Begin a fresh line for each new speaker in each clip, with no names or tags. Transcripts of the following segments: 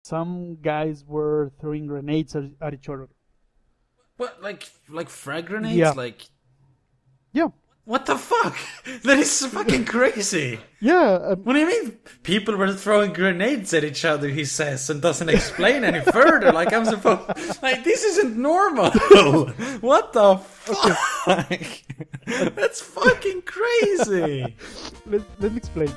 some guys were throwing grenades at each other.
What, like frag grenades?
Yeah.
Like,
Yeah.
what the fuck? That is fucking crazy.
Yeah.
What do you mean? People were throwing grenades at each other, he says, and doesn't explain any further. Like, I'm supposed... Like, this isn't normal. What the fuck? That's fucking crazy.
Let me explain.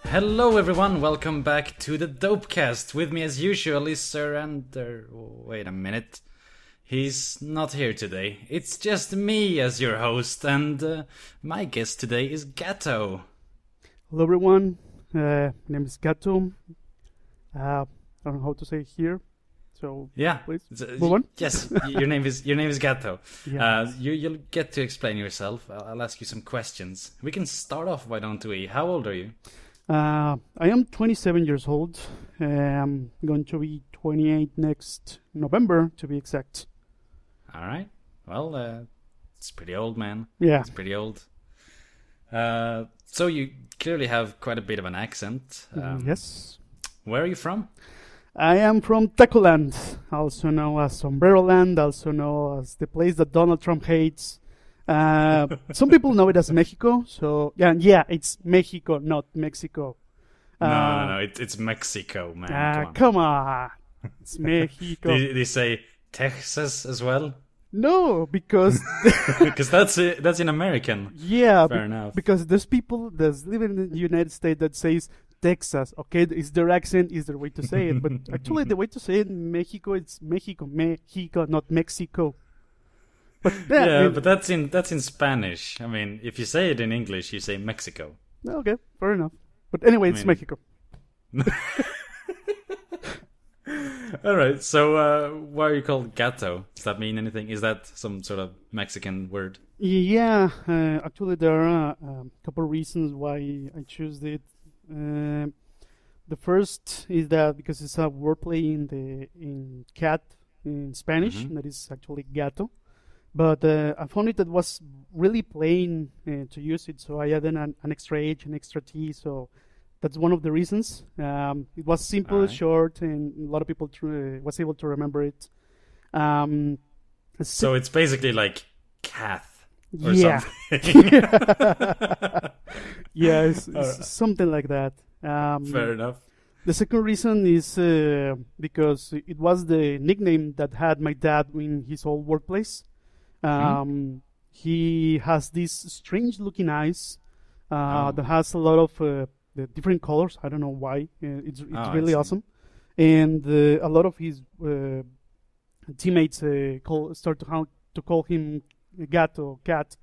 Hello everyone, welcome back to the Dopecast. With me as usual is Sir wait a minute. He's not here today. It's just me as your host, and my guest today is Ghatto.
Hello, everyone. My name is Ghatto. I don't know how to say it here, so
Yeah,
please move on.
Yes, your name is Ghatto.
Yeah.
You'll get to explain yourself. I'll ask you some questions. We can start off, why don't we? How old are you?
I am 27 years old. I'm going to be 28 next November, to be exact.
All right. Well, it's pretty old, man.
Yeah.
It's pretty old. So you clearly have quite a bit of an accent.
Yes.
Where are you from?
I am from Tacoland, also known as Sombrero Land, also known as the place that Donald Trump hates. Some people know it as Mexico, so yeah, it's Mexico, not Mexico.
No, it's Mexico, man.
Come on. It's Mexico.
They say Texas as well?
No, because
Because that's in American.
yeah,
Fair enough.
because there's people that live in the United States that says Texas. Okay, it's their accent, is their way to say it, but actually the way to say it in Mexico, it's Mexico, not Mexico. But
Yeah, but that's in Spanish. I mean, if you say it in English, you say Mexico.
okay, fair enough. But anyway, it's
mean-
Mexico.
All right. So, why are you called Ghatto? Does that mean anything? Is that some sort of Mexican word?
Yeah, actually there are a couple reasons why I choose it. The first is that because it's a wordplay in cat in Spanish, that is actually gato. But I found it that was really plain to use it, so I added an extra H, an extra T, so that's one of the reasons. It was simple,
Alright.
short, and a lot of people was able to remember it. Um,
So it's basically like Kath or
yeah.
something.
Yeah, it's
Alright.
something like that.
Fair enough.
The second reason is because it was the nickname that had my dad in his old workplace. He has these strange-looking eyes that has a lot of the different colors. I don't know why. It's
I
really
see.
awesome, and a lot of his teammates start to call him Gato, cat,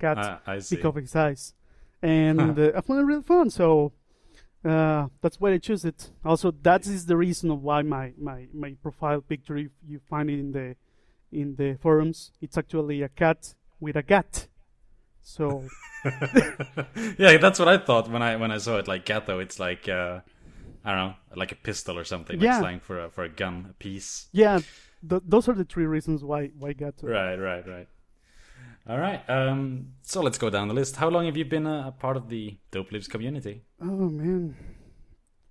I see.
because of his eyes, and I found it really fun. So that's why I choose it. Also, that is the reason of why my profile picture, if you find it in the forums, it's actually a cat with a gat. So
Yeah, that's what I thought when I saw it. Like Ghatto, it's like I don't know, like a pistol or something.
Yeah.
Like slang for a gun, a piece.
yeah, those are the three reasons why gato.
Right. All right. So let's go down the list. How long have you been a part of the Dopelives community?
Oh man,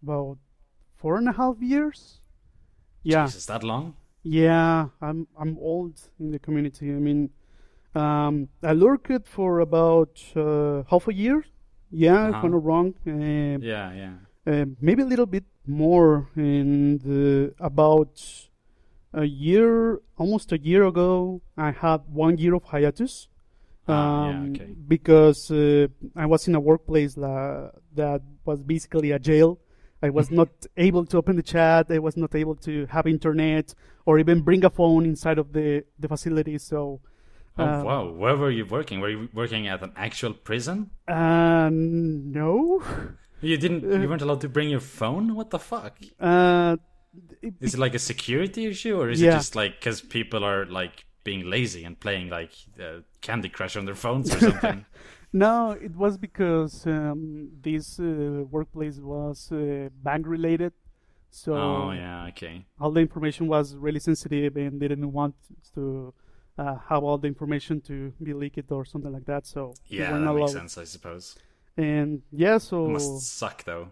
about 4.5 years. Yeah.
Jesus, that long?
Yeah, I'm old in the community. I mean, I lurked for about half a year. Yeah, if I'm not wrong.
Yeah.
Maybe a little bit more. And about almost a year ago, I had 1 year of hiatus.
Yeah, okay.
Because I was in a workplace that was basically a jail. I was not able to open the chat. I was not able to have internet or even bring a phone inside of the facility. So,
Oh wow, where were you working? Were you working at an actual prison?
no.
You weren't allowed to bring your phone? What the fuck? Is it like a security issue, or is it
Yeah.
just like because people are like being lazy and playing like Candy Crush on their phones or something?
No, it was because this workplace was bank related. So
Oh yeah, okay.
all the information was really sensitive, and they didn't want to have all the information to be leaked or something like that. So they
Yeah,
weren't
that makes
allowed.
sense, I suppose.
And yeah,
It
so
must suck though.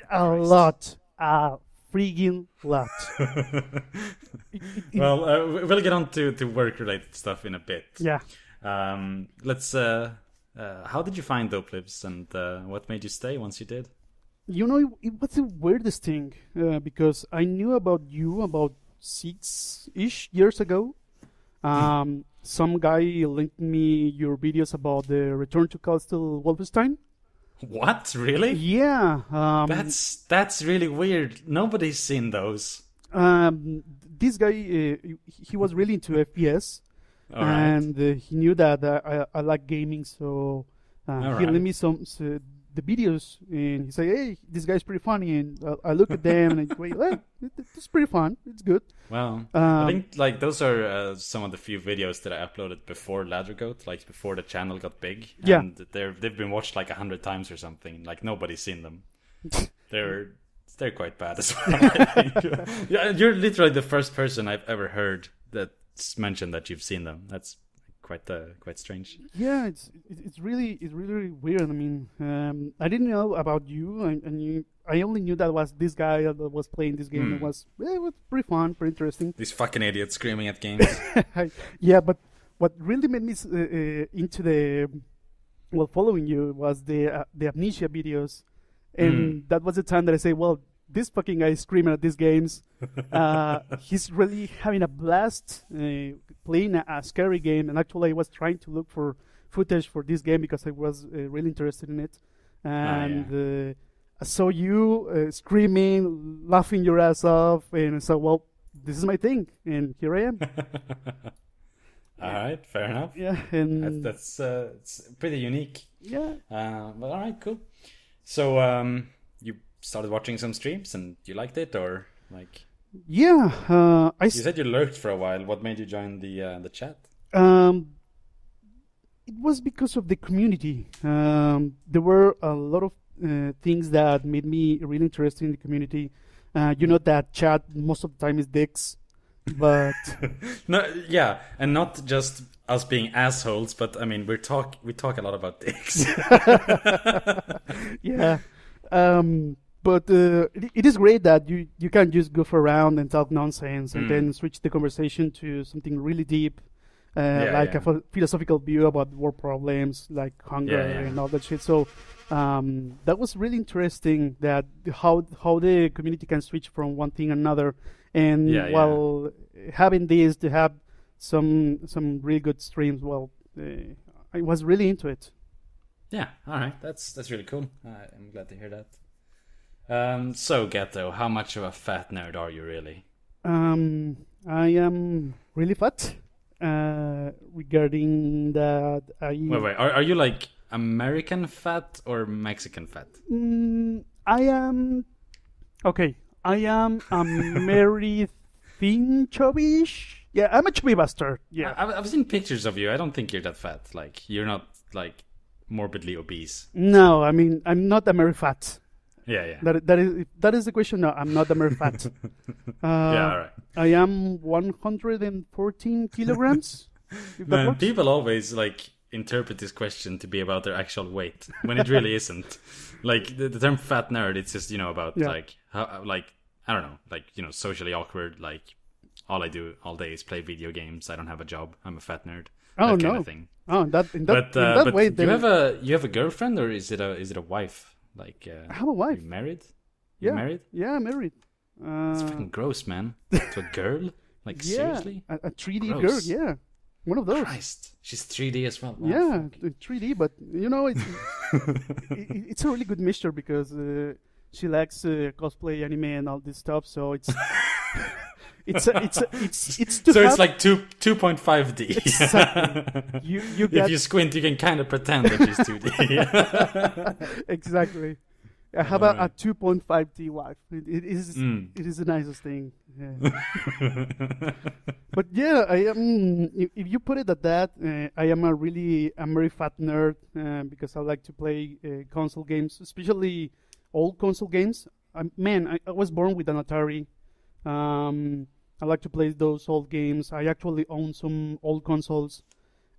a friggin' lot.
Well, we'll get on to work-related stuff in a bit.
Yeah.
Let's. How did you find Dopelives, and what made you stay once you did?
You know, it was the weirdest thing because I knew about you about 6-ish years ago. Some guy linked me your videos about the Return to Castle Wolfenstein.
What? Really?
Yeah.
That's really weird. Nobody's seen those.
This guy, he was really into FPS.
All right.
And he knew that I like gaming, so he
right.
lent me the videos, and he said, "Hey, this guy's pretty funny." And I look at them, and I wait, it's pretty fun. It's good.
Well, I think like those are some of the few videos that I uploaded before Laddergoat, like before the channel got big.
Yeah.
And they've been watched like 100 times or something. Like nobody's seen them. They're quite bad as well, I think. Yeah, you're literally the first person I've ever heard that's mentioned that you've seen them. That's quite strange.
Yeah, it's really weird. I mean, I didn't know about you, and I only knew that was this guy that was playing this game. It was pretty fun, pretty interesting.
These fucking idiots screaming at games.
Yeah, but what really made me into following you was the Amnesia videos, and that was the time that I say, well, this fucking guy is screaming at these games. He's really having a blast playing a scary game. And actually, I was trying to look for footage for this game because I was really interested in it. And I saw you screaming, laughing your ass off. And I said, well, this is my thing. And here I am.
All right, fair enough.
Yeah, and
that's it's pretty unique.
Yeah.
But all right, cool. So you started watching some streams and you liked it, or like?
Yeah,
you said you lurked for a while. What made you join the chat?
It was because of the community. There were a lot of things that made me really interested in the community. You know that chat most of the time is dicks, but
no, yeah, and not just us being assholes, but I mean we talk a lot about dicks.
Yeah. But it is great that you can just goof around and talk nonsense and then switch the conversation to something really deep, a philosophical view about world problems like hunger and all that shit. So that was really interesting, that how the community can switch from one thing another, and while having this to have some really good streams. Well, I was really into it.
Yeah, all right, that's really cool. I'm glad to hear that. So Ghatto, how much of a fat nerd are you really?
I am really fat. Regarding that,
wait, are you like American fat or Mexican fat?
I am very thin, chubby-ish. Yeah, I'm a chubby bastard. Yeah,
I've seen pictures of you. I don't think you're that fat. Like you're not like morbidly obese.
No, I mean I'm not very fat.
Yeah.
That is the question. No, I'm not very fat.
Yeah, all right.
I am 114 kilograms.
Man, people always like interpret this question to be about their actual weight when it really isn't. Like the term fat nerd, it's just about like how, like I don't know, like socially awkward. Like all I do all day is play video games. I don't have a job. I'm a fat nerd.
Oh,
that
no.
kind of thing.
Oh, in that way.
Do you have a girlfriend, or is it a wife? Like
I have a wife.
You married?
Yeah.
You married?
Yeah, I'm married.
It's fucking gross, man. To a girl? Like seriously?
A 3D
Gross.
girl. Yeah, one of those.
Christ, she's 3D as well. Wow,
Yeah,
fuck.
3D, but it's a really good mixture because she likes cosplay, anime, and all this stuff. So it's it's
so it's like 2.5D.
Exactly. You get...
If you squint, you can kind of pretend that she's 2D.
Exactly. I have a 2.5D wife. It is the nicest thing. Yeah. But yeah, I am. If you put it at that, I am a very fat nerd because I like to play console games, especially old console games. I was born with an Atari. I like to play those old games. I actually own some old consoles.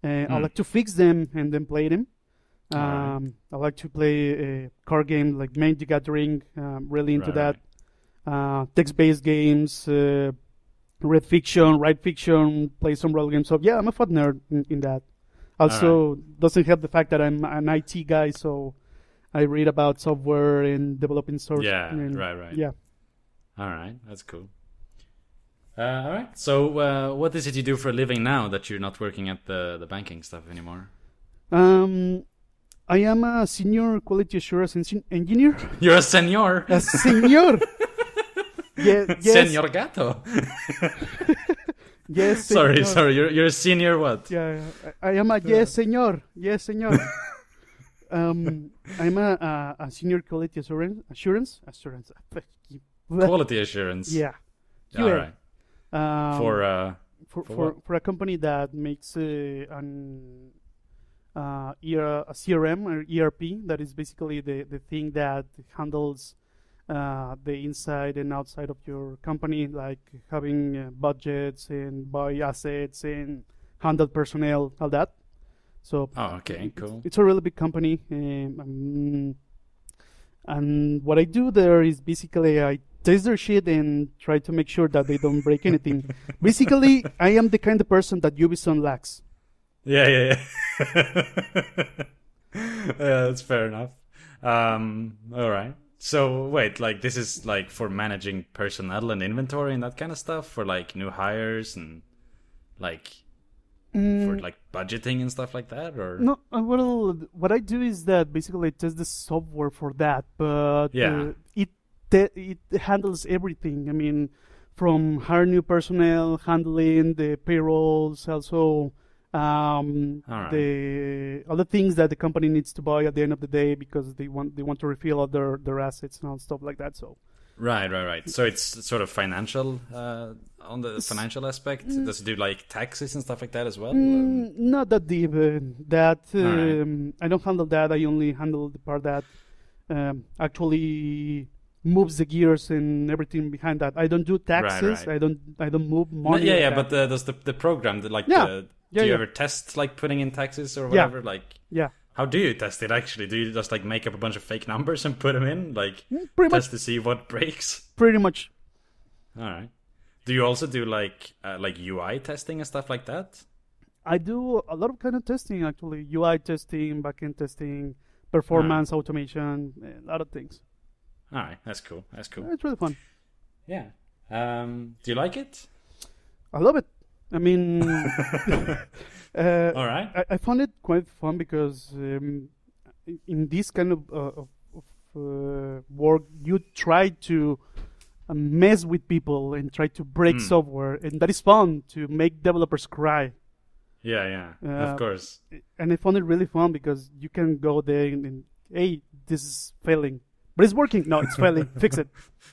I like to fix them and then play them.
Alright.
I like to play a card game like Magic the Gathering. Really into
Right,
that. Text-based games, read fiction, write fiction, play some role games. So yeah, I'm a fun nerd in that. Also, doesn't help the fact that I'm an IT guy, so I read about software and developing source.
Yeah,
and,
right.
Yeah.
Alright, that's cool. Alright, so what is it you do for a living now that you're not working at the banking stuff anymore?
I am a senior quality assurance engineer.
You're a senor!
A senior. Yeah, yes.
Senor Ghatto!
Yes.
Sorry,
Senor.
you're a senior what?
Yeah, I am a yes, senor. Yes, senor. I'm a senior quality assurance.
Quality assurance.
Yeah.
Alright.
For a company that makes a CRM or ERP, that is basically the thing that handles the inside and outside of your company, like having budgets and buy assets and handle personnel, all that. So
okay, cool.
It's a really big company, and what I do there is basically I test their shit and try to make sure that they don't break anything. Basically, I am the kind of person that Ubisoft lacks.
Yeah. Yeah, that's fair enough. All right. So wait, like this is like for managing personnel and inventory and that kind of stuff, for like new hires and like for like budgeting and stuff like that, or
No, well, what I do is that basically I test the software for that, but it handles everything. I mean, from hire new personnel, handling the payrolls, also the other things that the company needs to buy at the end of the day because they want to refill all their assets and all stuff like that. So
right. So it's sort of financial on the financial aspect. Does it do like taxes and stuff like that as well?
Not that deep. I don't handle that. I only handle the part that actually moves the gears and everything behind that. I don't do taxes.
Right.
I don't move money.
No, but does the program do you ever test like putting in taxes or whatever? How do you test it actually? Do you just like make up a bunch of fake numbers and put them in, like test to see what breaks?
Pretty much.
All right. Do you also do like UI testing and stuff like that?
I do a lot of kind of testing actually. UI testing, backend testing, performance automation, a lot of things.
All right, that's cool.
It's really fun.
Yeah. Do you like it?
I love it. I mean,
all right.
I found it quite fun because in this kind of work, you try to mess with people and try to break software, and that is fun to make developers cry.
Yeah, of course.
And I found it really fun because you can go there and hey, this is failing. But it's working. No, it's failing. Fix it.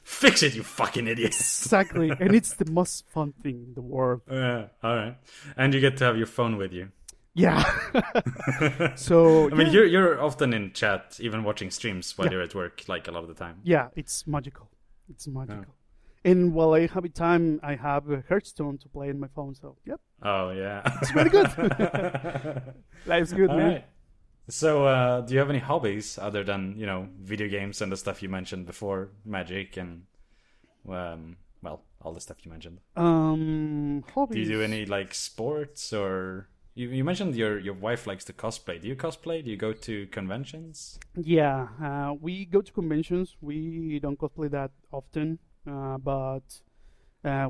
Fix it, you fucking idiot.
Exactly. And it's the most fun thing in the world.
Yeah, all right. And you get to have your phone with you.
Yeah. So
I mean, you're often in chat, even watching streams while you're at work, like a lot of the time.
Yeah, it's magical. And while I have time, I have a Hearthstone to play in my phone. So, yep.
Oh, yeah.
It's really good. Life's good,
all
man.
Right. So, do you have any hobbies other than, video games and the stuff you mentioned before, Magic and, all the stuff you mentioned?
Hobbies.
Do you do any, like, sports or... You mentioned your wife likes to cosplay. Do you cosplay? Do you go to conventions?
Yeah, we go to conventions. We don't cosplay that often, but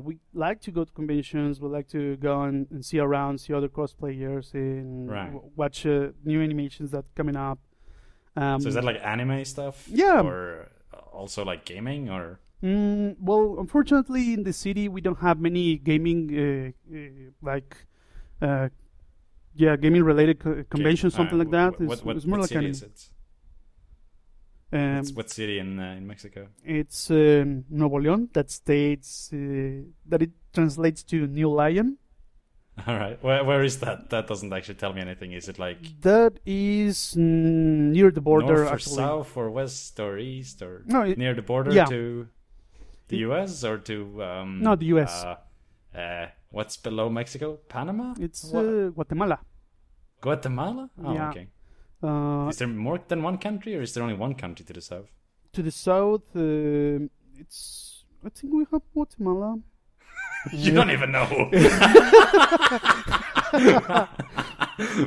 we like to go to conventions. We like to go and see around, see other cosplayers, and watch new animations that coming up.
So is that like anime stuff?
Yeah.
Or also like gaming or?
Well, unfortunately, in the city we don't have many gaming gaming related conventions, something like that.
What
more like
city
anime.
is it? What city in Mexico?
It's Nuevo León. That states that it translates to New Lion.
All right. Where is that? That doesn't actually tell me anything. Is it like
That is near the border,
north or
actually.
south or west or east or
No,
near the border
yeah.
to the U.S. or to
No, the U.S.
What's below Mexico? Panama?
It's Guatemala.
Guatemala? Oh,
Yeah.
okay. Is there more than one country, or is there only one country to the south?
To the south, it's. I think we have Guatemala.
You don't even know.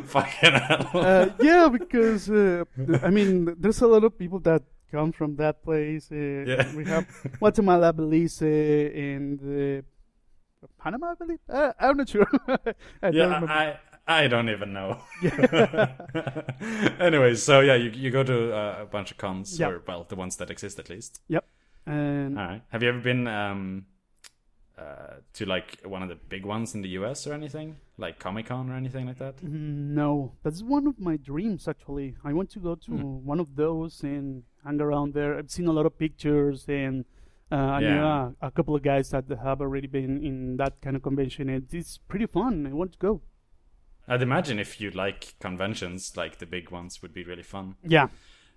Fucking hell.
Yeah, because I mean, there's a lot of people that come from that place.
Yeah.
We have Guatemala, Belize, and Panama, I believe. I'm not sure. I don't remember.
I don't even know.
Yeah.
Anyways, so yeah, you go to a bunch of cons,
Yep.
or well, the ones that exist at least.
Yep. And
All right. Have you ever been to like one of the big ones in the US or anything, like Comic-Con or anything like that?
no, that's one of my dreams, actually. I want to go to one of those and hang around there. I've seen a lot of pictures, and I know a couple of guys that have already been in that kind of convention, and it's pretty fun. I want to go.
I'd imagine if you like conventions, like the big ones, would be really fun.
Yeah.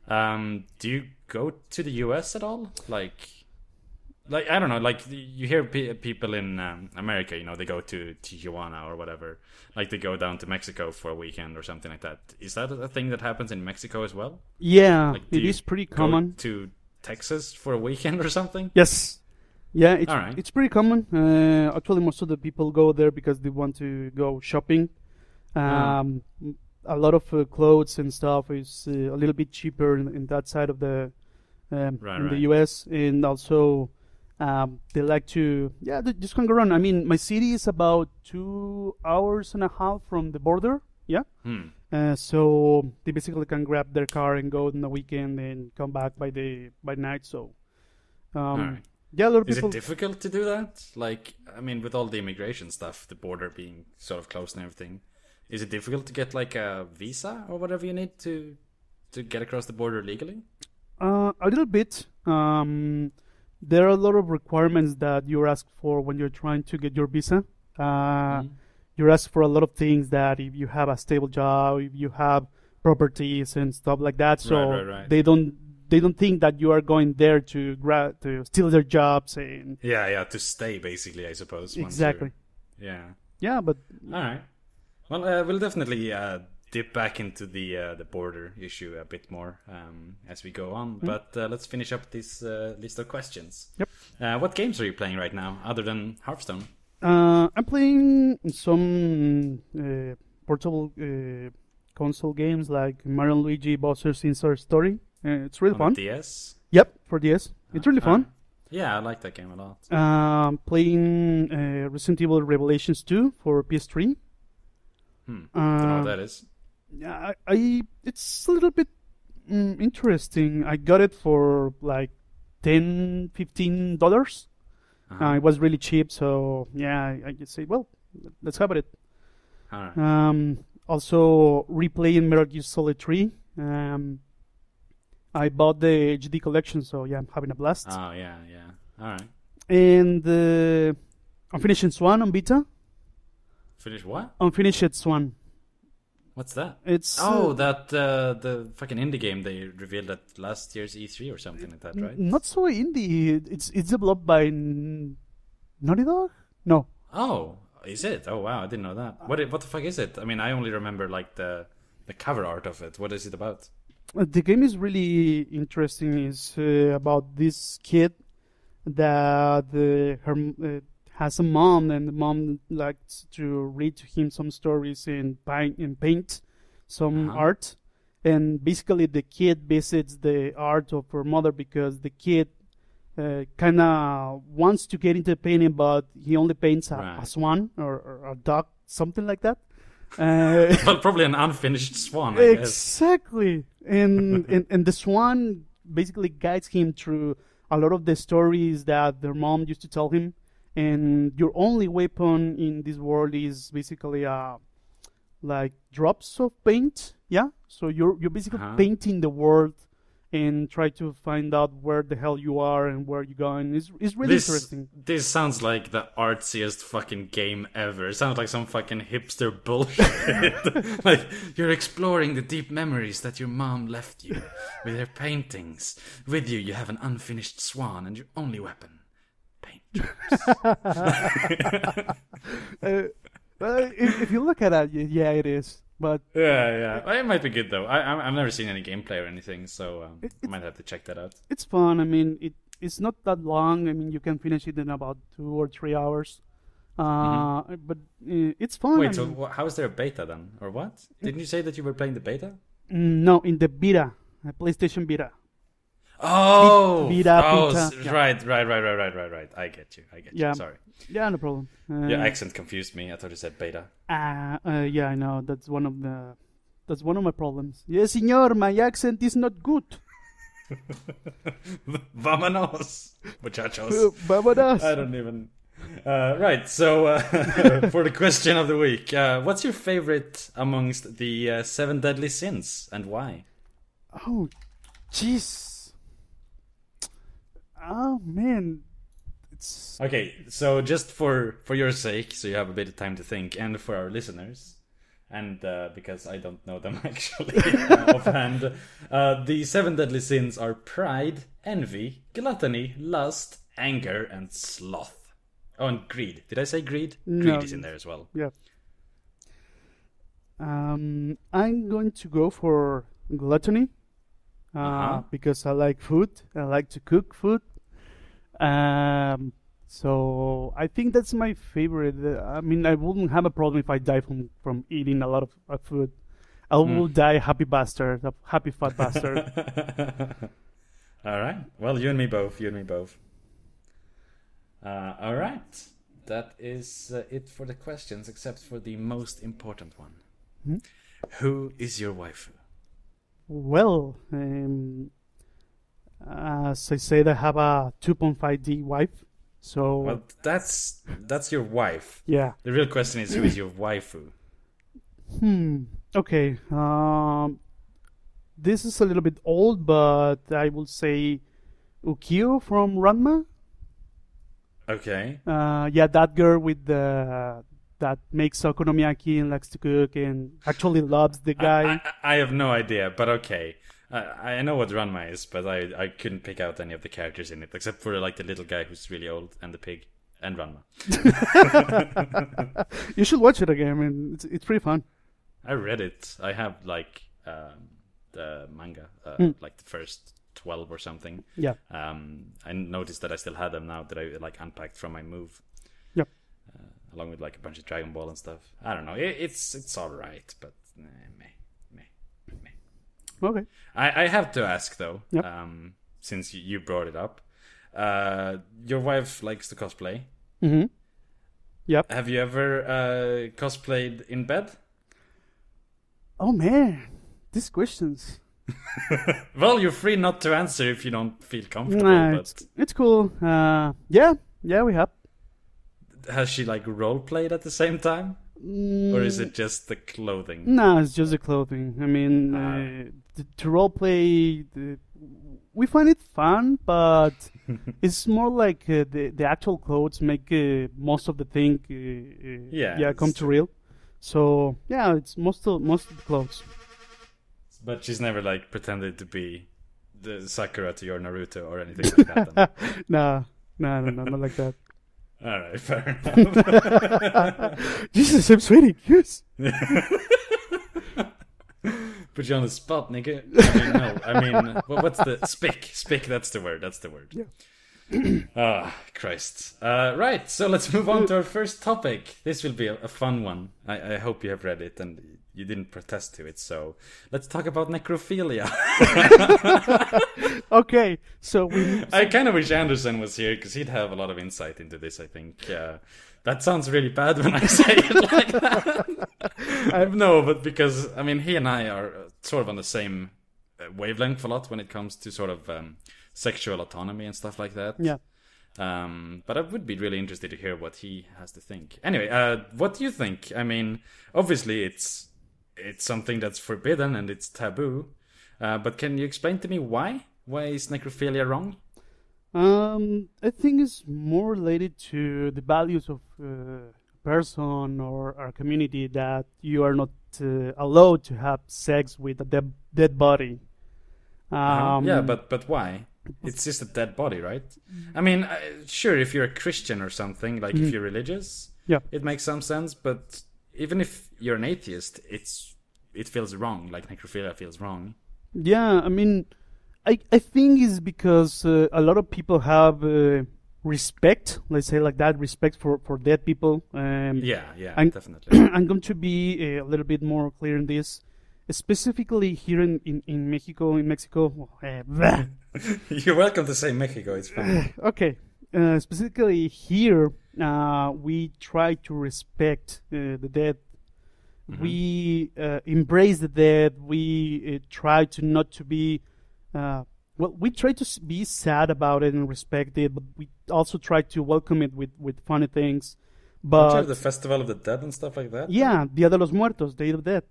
Do you go to the US at all? Like I don't know. Like you hear people in America, you know, they go to Tijuana or whatever. Like they go down to Mexico for a weekend or something like that. Is that a thing that happens in Mexico as well?
Yeah,
Like,
it is pretty common.
Go to Texas for a weekend or something?
Yes. Yeah,
All right.
it's pretty common. Actually, most of the people go there because they want to go shopping. A lot of clothes and stuff is a little bit cheaper in that side of the the US, and also they like to they just hang around. I mean, my city is about 2 hours and a half from the border. Yeah. So they basically can grab their car and go on the weekend and come back by night. So yeah, a lot of
Is
people.
it difficult to do that? Like, I mean, with all the immigration stuff, the border being sort of closed and everything, is it difficult to get like a visa or whatever you need to get across the border legally?
A little bit. There are a lot of requirements that you're asked for when you're trying to get your visa. You're asked for a lot of things that if you have a stable job, if you have properties and stuff like that. So
Right.
they don't think that you are going there to steal their jobs and
To stay basically, I suppose.
exactly. Yeah, but
all right. Well, we'll definitely dip back into the border issue a bit more as we go on. But let's finish up this list of questions.
Yep.
What games are you playing right now, other than Hearthstone?
I'm playing some portable console games like Mario and Luigi Bowser's Inside Story. It's really fun.
On DS?
Yep, for DS. It's really fun.
Yeah, I like that game a lot.
Playing Resident Evil Revelations 2 for PS3.
Don't know what that is.
Yeah, it's a little bit interesting. I got it for like $10-15. It was really cheap, so yeah, I just say, well, let's have it.
All right.
Also replaying Metal Gear Solid 3. I bought the HD collection, so yeah, I'm having a blast.
Oh yeah. All right.
And I'm finishing Swan on Vita.
Finish what?
Unfinished Swan.
What's that?
It's
that the fucking indie game they revealed at last year's E3 or something like that, right?
not so indie. It's developed by Naughty Dog. No.
Oh, is it? Oh wow, I didn't know that. What the fuck is it? I mean, I only remember like the cover art of it. What is it about?
The game is really interesting. It's about this kid that has a mom, and the mom likes to read to him some stories and paint some art. And basically, the kid visits the art of her mother because the kid kind of wants to get into painting, but he only paints a swan or a dog, something like that.
Well, probably an unfinished swan, I guess.
Exactly. And the swan basically guides him through a lot of the stories that their mom used to tell him. And your only weapon in this world is basically like drops of paint. Yeah. So you're basically painting the world and try to find out where the hell you are and where you're going. It's really interesting.
This sounds like the artsiest fucking game ever. It sounds like some fucking hipster bullshit. Like, you're exploring the deep memories that your mom left you with her paintings. With you, you have an unfinished swan, and your only weapon, paint chips.
Well, if you look at it, yeah, it is. But
yeah, it might be good though. I've never seen any gameplay or anything, so I might have to check that out.
it's fun. I mean, it's not that long. I mean, you can finish it in about 2 or 3 hours. But it's fun.
Wait, so how is there a beta then, or what? Didn't you say that you were playing the beta?
No, in the beta, PlayStation beta.
Oh,
Beta, yeah.
Right. I get you.
Yeah.
Sorry.
Yeah, no problem.
Your accent confused me. I thought you said beta.
Yeah, I know. That's one of my problems. Yes, señor, my accent is not good.
Vámonos, muchachos.
Vámonos.
I don't even. Right. So for the question of the week, what's your favorite amongst the 7 deadly sins, and why?
Oh, jeez. Oh man, it's
Okay, so just for your sake, so you have a bit of time to think, and for our listeners, and because I don't know them actually offhand, the 7 deadly sins are pride, envy, gluttony, lust, anger, and sloth. Oh, and greed. Did I say greed?
No.
Greed is in there as well.
Yeah. I'm going to go for gluttony. Because I like food. I like to cook food. So I think that's my favorite. I mean, I wouldn't have a problem if I die from eating a lot of food. I will die happy bastard, a happy fat bastard.
All right. Well, you and me both. All right. That is it for the questions, except for the most important one. Who is your waifu?
Well, as I said, I have a 2.5D wife. So
well, that's your wife.
Yeah.
The real question is, who is your waifu?
Okay. This is a little bit old, but I will say Ukyo from Ranma.
Okay.
Yeah, that girl with that makes okonomiyaki and likes to cook and actually loves the guy.
I have no idea, but okay. I know what Ranma is, but I couldn't pick out any of the characters in it, except for like the little guy who's really old and the pig and Ranma.
You should watch it again. I mean, it's pretty fun.
I read it. I have like the manga, like the first 12 or something.
Yeah.
I noticed that I still had them now that I like unpacked from my move.
Yep.
Along with like a bunch of Dragon Ball and stuff. I don't know. It's all right, but meh.
Okay.
I have to ask though,
Yep.
since you brought it up, your wife likes to cosplay.
Mm-hmm. Yep.
Have you ever cosplayed in bed?
Oh man, these questions.
Well, you're free not to answer if you don't feel comfortable.
Nah,
But
it's cool. Yeah, we have.
has she like role played at the same time, or is it just the clothing?
No, it's just the clothing. I mean, to role play, we find it fun, but it's more like the actual clothes make most of the thing come to real. So yeah, it's most of the clothes.
But she's never like pretended to be the Sakura to your Naruto or anything like that. Then.
No, not like that.
All right, fair enough.
Jesus, I'm sweating. Yes.
Put you on the spot, nigga. I mean, what's the spick? Spick. That's the word.
Yeah.
Christ. Right. So let's move on to our first topic. This will be a fun one. I hope you have read it and you didn't protest to it. So let's talk about necrophilia.
Okay. So
I kind of wish Anderson was here because he'd have a lot of insight into this. I think. That sounds really bad when I say it like that. No, but because I mean, he and I are sort of on the same wavelength a lot when it comes to sort of sexual autonomy and stuff like that.
Yeah.
But I would be really interested to hear what he has to think. Anyway, what do you think? I mean, obviously it's something that's forbidden and it's taboo. But can you explain to me why? Why is necrophilia wrong?
I think it's more related to the values of a person or our community that you are not allowed to have sex with a dead body.
Yeah, but why? It's just a dead body, right? I mean, sure, if you're a Christian or something, like if you're religious,
Yeah.
it makes some sense. But even if you're an atheist, it feels wrong. Like necrophilia feels wrong.
Yeah, I mean, I think it's because a lot of people have respect, let's say like that, respect for dead people.
Yeah, definitely.
I'm going to be a little bit more clear in this. Specifically here in Mexico.
You're welcome to say Mexico, it's fine.
Okay. Specifically here, we try to respect the dead.
Mm-hmm.
We embrace the dead. We try to not to be... we try to be sad about it and respect it, but we also try to welcome it with funny things. But
Don't you have the Festival of the Dead and stuff like that?
Yeah, Dia de los Muertos, Day of the Dead.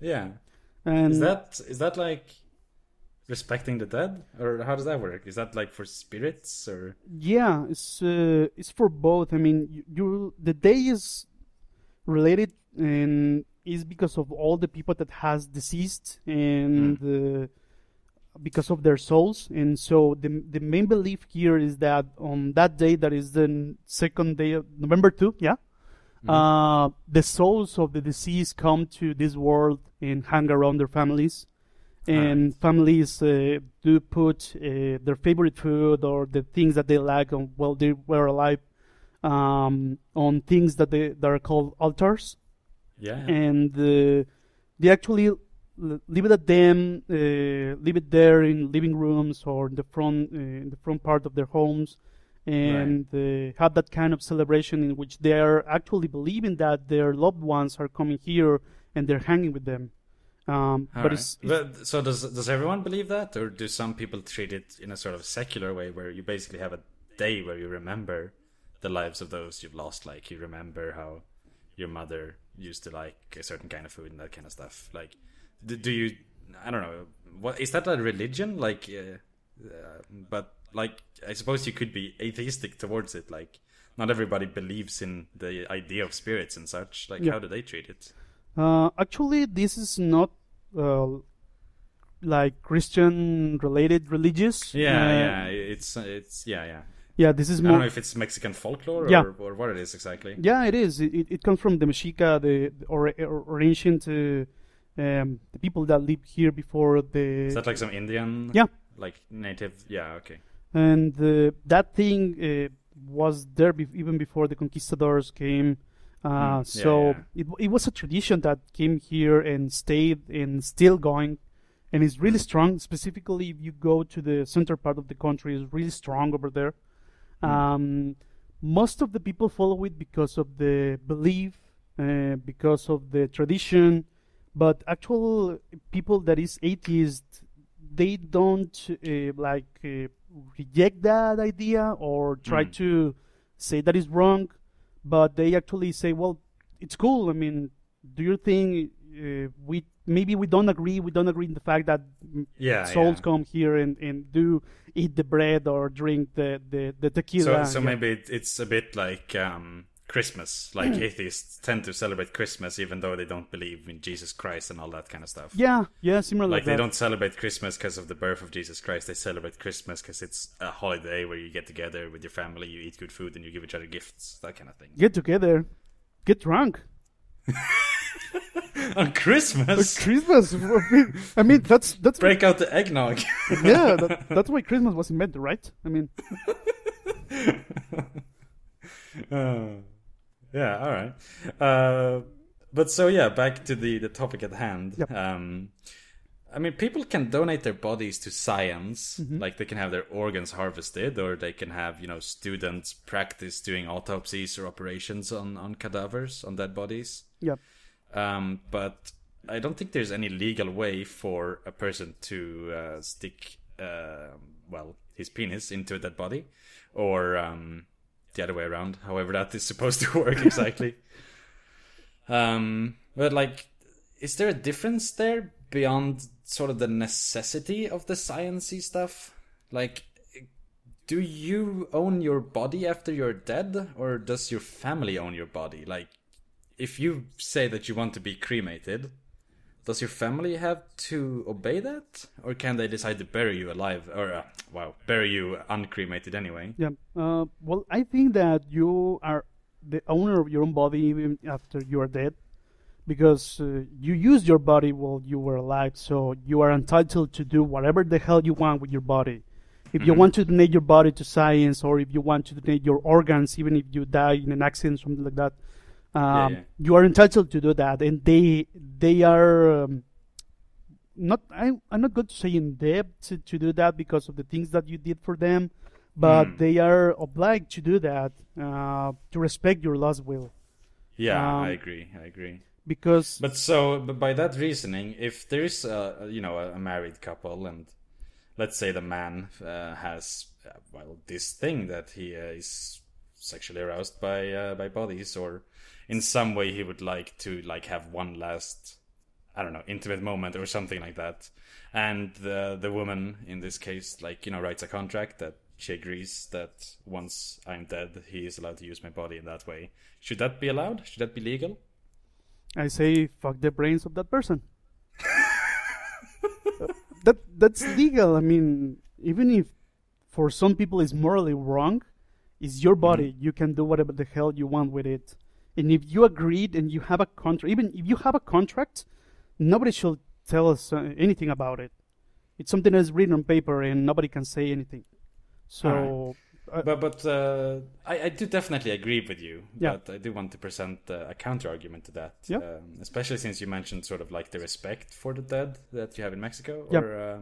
Yeah.
And
is that like respecting the dead, or how does that work? Is that like for spirits, or?
Yeah, it's for both. I mean, the day is related and is because of all the people that has deceased and because of their souls. And so the main belief here is that on that day, that is the second day of November 2, yeah. The souls of the deceased come to this world and hang around their families, and families do put their favorite food or the things that they like while they were alive on things that are called altars.
Yeah.
And they actually leave it at them, leave it there in living rooms or in the front part of their homes. And have that kind of celebration in which they are actually believing that their loved ones are coming here and they're hanging with them.
So does everyone believe that, or do some people treat it in a sort of secular way, where you basically have a day where you remember the lives of those you've lost? Like you remember how your mother used to like a certain kind of food and that kind of stuff. Like, do you? I don't know. What is that, a religion? Like, but. Like, I suppose you could be atheistic towards it. Like, not everybody believes in the idea of spirits and such. Like, how do they treat it?
Actually, this is not like Christian-related religious.
Yeah. It's yeah.
Yeah, this is more...
I don't know if it's Mexican folklore or what it is exactly.
Yeah, it is. It comes from the Mexica, or ancient the people that lived here before the...
Is that like some Indian?
Yeah.
Like native? Yeah, okay.
And that thing was there even before the conquistadors came. It was a tradition that came here and stayed and still going, and is really strong. Specifically, if you go to the center part of the country, it's really strong over there. Most of the people follow it because of the belief, because of the tradition, but actual people that is atheist, they don't reject that idea or try to say that is wrong, but they actually say, well, it's cool. I mean, do your thing. We don't agree. We don't agree in the fact that souls come here and do eat the bread or drink the tequila.
So maybe it's a bit like Christmas. Like atheists tend to celebrate Christmas even though they don't believe in Jesus Christ and all that kind of stuff.
Yeah, similar like
that. They don't celebrate Christmas because of the birth of Jesus Christ. They celebrate Christmas because it's a holiday where you get together with your family, you eat good food, and you give each other gifts, that kind of thing.
Get together, get drunk.
On Christmas?
Christmas. I mean, that's
break out the eggnog.
Yeah, that's why Christmas was invented, right? I mean.
Yeah, all right. But so back to the topic at hand.
Yep.
I mean, people can donate their bodies to science. Like they can have their organs harvested, or they can have students practice doing autopsies or operations on cadavers, on dead bodies.
Yep.
But I don't think there's any legal way for a person to stick his penis into a dead body, or the other way around, however that is supposed to work exactly. But like, is there a difference there beyond sort of the necessity of the sciencey stuff? Like, do you own your body after you're dead, or does your family own your body? Like, if you say that you want to be cremated, does your family have to obey that? Or can they decide to bury you alive? Or, bury you uncremated anyway?
Yeah. Well, I think that you are the owner of your own body even after you are dead, because you used your body while you were alive, so you are entitled to do whatever the hell you want with your body. If you want to donate your body to science, or if you want to donate your organs, even if you die in an accident, something like that, you are entitled to do that. And they are not. I'm not going to say in debt to do that because of the things that you did for them, but they are obliged to do that to respect your last will.
Yeah, I agree.
Because
but by that reasoning, if there's a married couple, and let's say the man has this thing that he is sexually aroused by bodies, or in some way he would like to have one last, I don't know, intimate moment or something like that, and the woman in this case writes a contract that she agrees that once I'm dead he is allowed to use my body in that way. Should that be allowed? Should that be legal?
I say fuck the brains of that person. That's legal. I mean, even if for some people it's morally wrong, it's your body. You can do whatever the hell you want with it. And if you agreed and you have a contract, even if you have a contract, nobody should tell us anything about it. It's something that's written on paper and nobody can say anything. So,
but I do definitely agree with you.
Yeah.
But I do want to present a counter argument to that.
Yeah.
Especially since you mentioned sort of like the respect for the dead that you have in Mexico,
Yeah.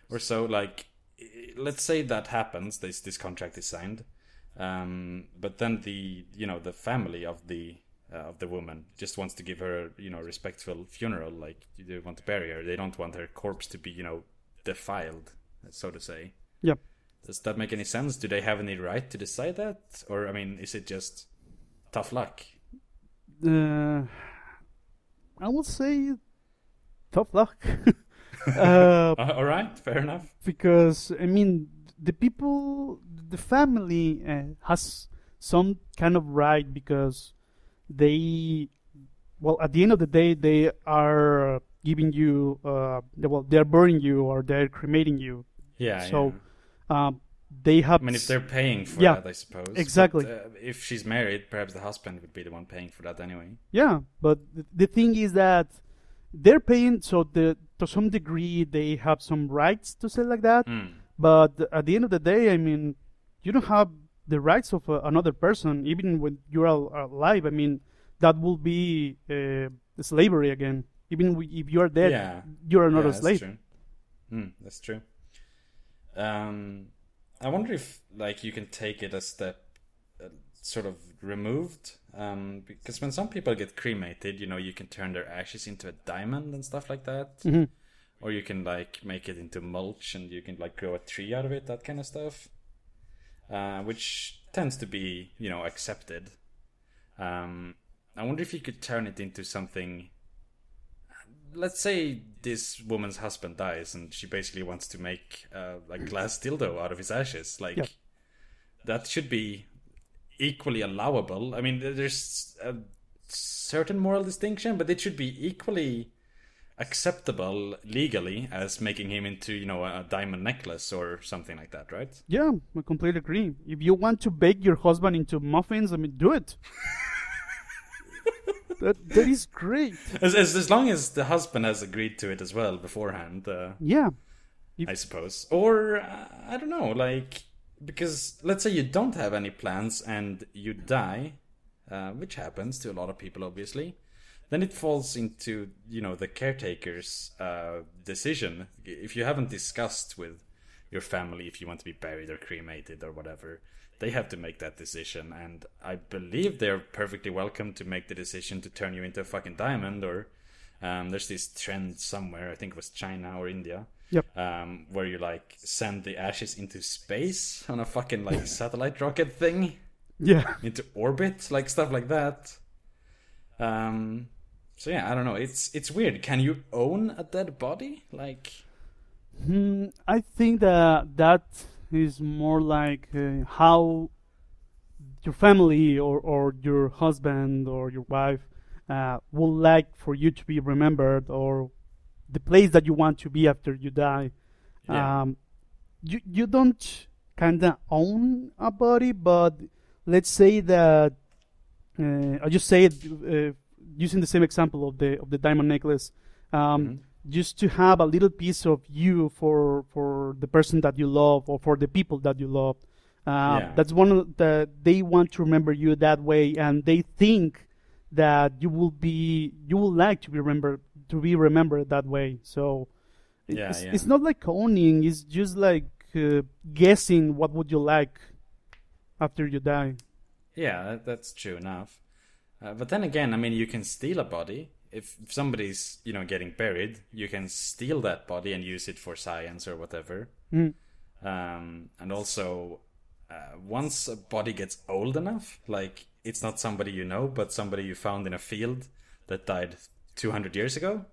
or so. Like, let's say that happens. This contract is signed, but then the family of the woman just wants to give her a respectful funeral. Like, they want to bury her. They don't want her corpse to be defiled, so to say.
Yeah.
Does that make any sense? Do they have any right to decide that? Or, I mean, is it just tough luck?
I will say tough luck.
All right, fair enough.
Because, I mean, the family has some kind of right, because they, at the end of the day, they are giving you, they're burning you or they're cremating you.
Yeah,
so, they have.
I mean, if they're paying for that, I suppose.
Exactly.
But, if she's married, perhaps the husband would be the one paying for that anyway.
Yeah, but the thing is that they're paying, so to some degree they have some rights to say like that. But at the end of the day, I mean, you don't have the rights of another person, even when you're alive. I mean, that will be slavery again. Even if you're dead, you're not a slave.
True. That's true. I wonder if you can take it a step sort of removed, because when some people get cremated, you can turn their ashes into a diamond and stuff like that, or you can make it into mulch and you can grow a tree out of it, that kind of stuff, which tends to be accepted. I wonder if you could turn it into something. Let's say this woman's husband dies and she basically wants to make a glass dildo out of his ashes. That should be equally allowable. I mean, there's a certain moral distinction, but it should be equally acceptable legally as making him into, a diamond necklace or something like that, right?
Yeah, I completely agree. If you want to bake your husband into muffins, I mean, do it. That is great.
As long as the husband has agreed to it as well beforehand. I suppose. Or, I don't know, because let's say you don't have any plans and you die, which happens to a lot of people, obviously. Then it falls into, the caretaker's decision. If you haven't discussed with your family if you want to be buried or cremated or whatever, they have to make that decision, and I believe they're perfectly welcome to make the decision to turn you into a fucking diamond, or there's this trend somewhere, I think it was China or India, where you send the ashes into space on a fucking satellite rocket thing, into orbit, stuff like that. So yeah, I don't know. It's weird. Can you own a dead body? Like,
I think that is more like how your family or your husband or your wife would like for you to be remembered, or the place that you want to be after you die.
yeah,
You don't kind of own a body, but let's say that I just say it using the same example of the diamond necklace.
hmm
Just to have a little piece of you for the person that you love or for the people that you love.
yeah,
That's one of they want to remember you that way, and they think that you will like to be remembered that way. So
yeah,
it's
yeah,
it's not like owning. It's just like guessing what would you like after you die.
yeah. That's true enough. But then again, I mean, you can steal a body. If somebody's, getting buried, you can steal that body and use it for science or whatever.
Mm.
And also, once a body gets old enough, like it's not somebody you know, but somebody you found in a field that died 200 years ago,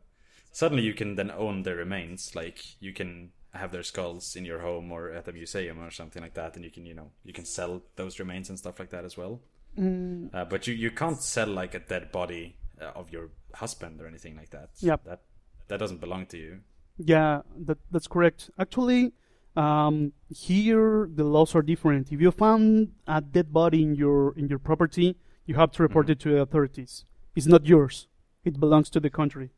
suddenly you can then own their remains. Like you can have their skulls in your home or at a museum or something like that, and you can sell those remains and stuff like that as well. But you can't sell like a dead body of your husband or anything like that.
Yep.
That doesn't belong to you.
Yeah, that's correct. Actually, here the laws are different. If you found a dead body in your property, you have to report it to the authorities. It's not yours. It belongs to the country.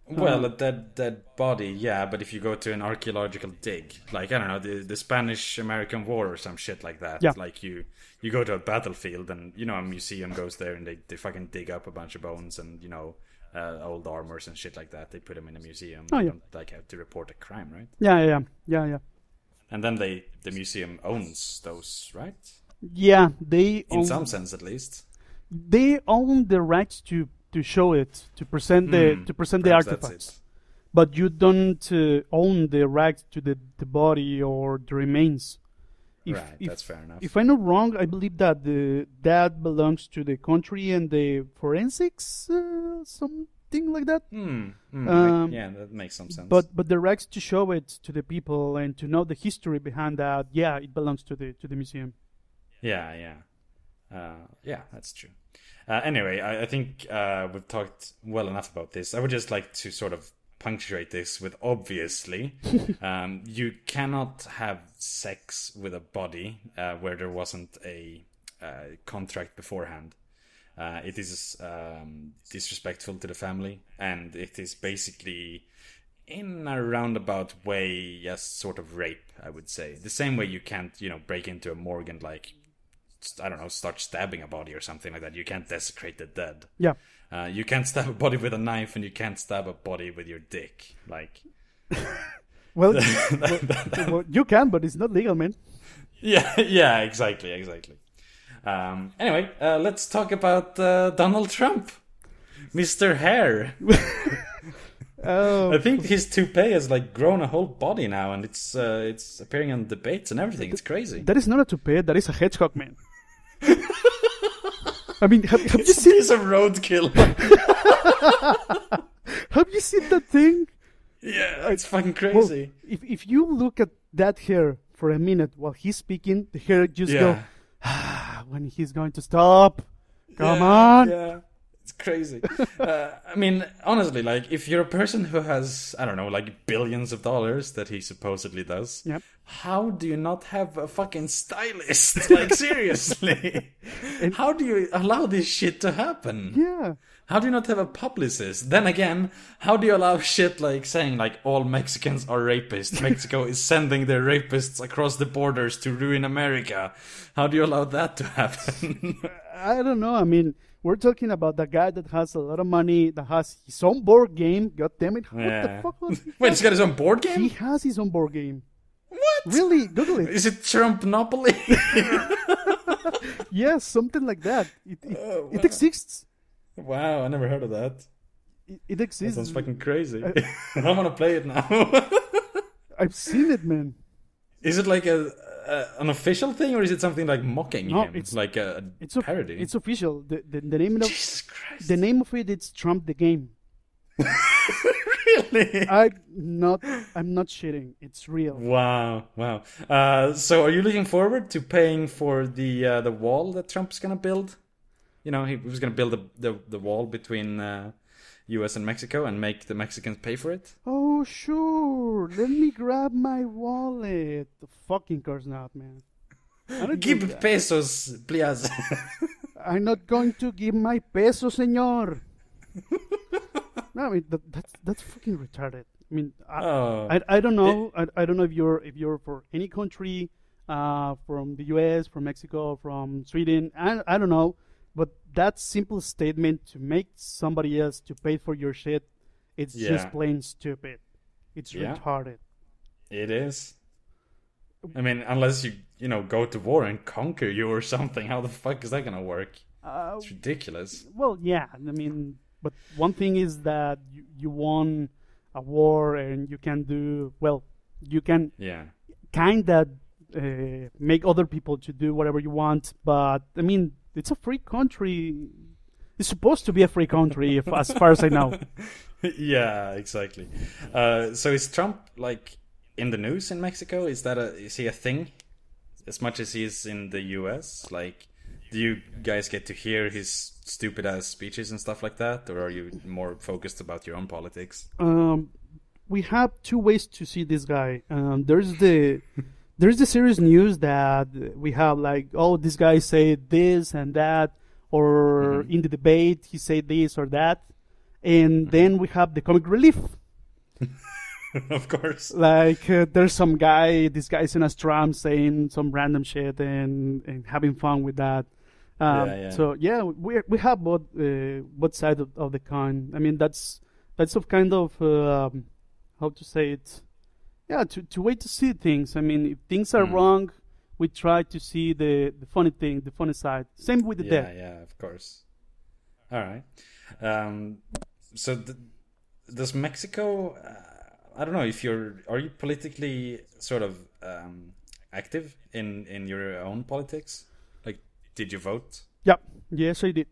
Well, a dead body, yeah, but if you go to an archaeological dig, like, I don't know, the Spanish-American War or some shit like that,
Yeah.
like you go to a battlefield and, a museum goes there and they fucking dig up a bunch of bones and, old armors and shit like that. They put them in a museum.
Oh,
You
yeah.
don't, like, have to report a crime, right?
Yeah.
And then the museum owns those, right?
Yeah, they
In
own,
some sense, at least.
they own the rights to show it, to present the
Perhaps that's
artifacts.
it.
But you don't own the rights to the body or the remains.
Right, that's fair enough.
If I'm not wrong, I believe that that belongs to the country and the forensics, something like that.
Yeah, that makes some sense.
But the rights to show it to the people and to know the history behind that, yeah, it belongs to the museum.
Yeah. Yeah, that's true. Anyway, I think we've talked well enough about this. I would just like to sort of punctuate this with obviously, you cannot have sex with a body where there wasn't a contract beforehand. It is disrespectful to the family, and it is basically in a roundabout way, yes, sort of rape, I would say. The same way you can't, break into a morgue and, like, I don't know, start stabbing a body or something like that. You can't desecrate the dead.
Yeah.
You can't stab a body with a knife, and you can't stab a body with your dick. Like,
well, you can, but it's not legal, man.
yeah, exactly. Anyway, let's talk about Donald Trump, Mr. Hair.
Oh,
I think his toupee has like grown a whole body now, and it's appearing on debates and everything. It's crazy.
that is not a toupee. That is a hedgehog, man. I mean, have you seen?
It's a roadkill.
Have you seen that thing?
Yeah, it's fucking
Well,
crazy.
if you look at that hair for a minute while he's speaking, the hair just go when he's going to stop. Come on.
Yeah, it's crazy. I mean, honestly, like, if you're a person who has, I don't know, like billions of dollars that he supposedly does,
Yep.
how do you not have a fucking stylist? Like, seriously. How do you allow this shit to happen?
Yeah.
How do you not have a publicist? Then again, how do you allow shit like saying like all Mexicans are rapists? Mexico is sending their rapists across the borders to ruin America. How do you allow that to happen?
I don't know. I mean, we're talking about the guy that has a lot of money, that has his own board game. God damn it. What the fuck was he?
Wait, he's got his own board
He
game?
has his own board game.
What?
Really? Google it.
Is it Trump-nopoly?
Yes, something like that. It
Oh, wow.
exists.
Wow, I never heard of that.
It
That
exists.
sounds fucking crazy. I want to play it now.
I've seen it, man.
Is it like a an official thing, or is it something like mocking
No,
him, like a
it's
parody?
it's official. The name of
Jesus Christ!
the name of it's Trump the game.
Really?
I'm not shitting. It's real.
Wow, wow. So, are you looking forward to paying for the wall that Trump's gonna build? You know, he was gonna build the wall between U.S. and Mexico and make the Mexicans pay for it.
Oh sure. Let me grab my wallet. The fucking course not, man. I don't do
Give
that.
pesos, please.
I'm not going to give my peso, señor. No, I mean that's fucking retarded. I mean, I don't know. I don't know if you're for any country, from the U.S., from Mexico, from Sweden. I don't know, but that simple statement to make somebody else to pay for your shit, it's just plain stupid. It's retarded.
It is. I mean, unless you know go to war and conquer you or something, how the fuck is that gonna work? It's ridiculous.
Well, yeah. I mean, but one thing is that you won a war and you can do well. You can kind of make other people to do whatever you want. But I mean, it's a free country. It's supposed to be a free country, as far as I know.
Yeah, exactly. So is Trump like in the news in Mexico? Is he a thing as much as he is in the US? Like, do you guys get to hear his stupid ass speeches and stuff like that, or are you more focused about your own politics?
We have two ways to see this guy. There's the serious news that we have, like, oh, this guy said this and that, or in the debate he said this or that, and then we have the comic relief.
Of course.
Like, there's some guy disguising as Trump saying some random shit and having fun with that. So yeah, we have both sides of the coin. I mean, that's of kind of how to say it. Yeah, to wait to see things. I mean, if things are wrong, we try to see the funny thing, the funny side. Same with the dead.
Yeah, of course. All right. So does Mexico? I don't know if are you politically sort of active in your own politics? Like, did you vote?
Yeah. Yes, I did.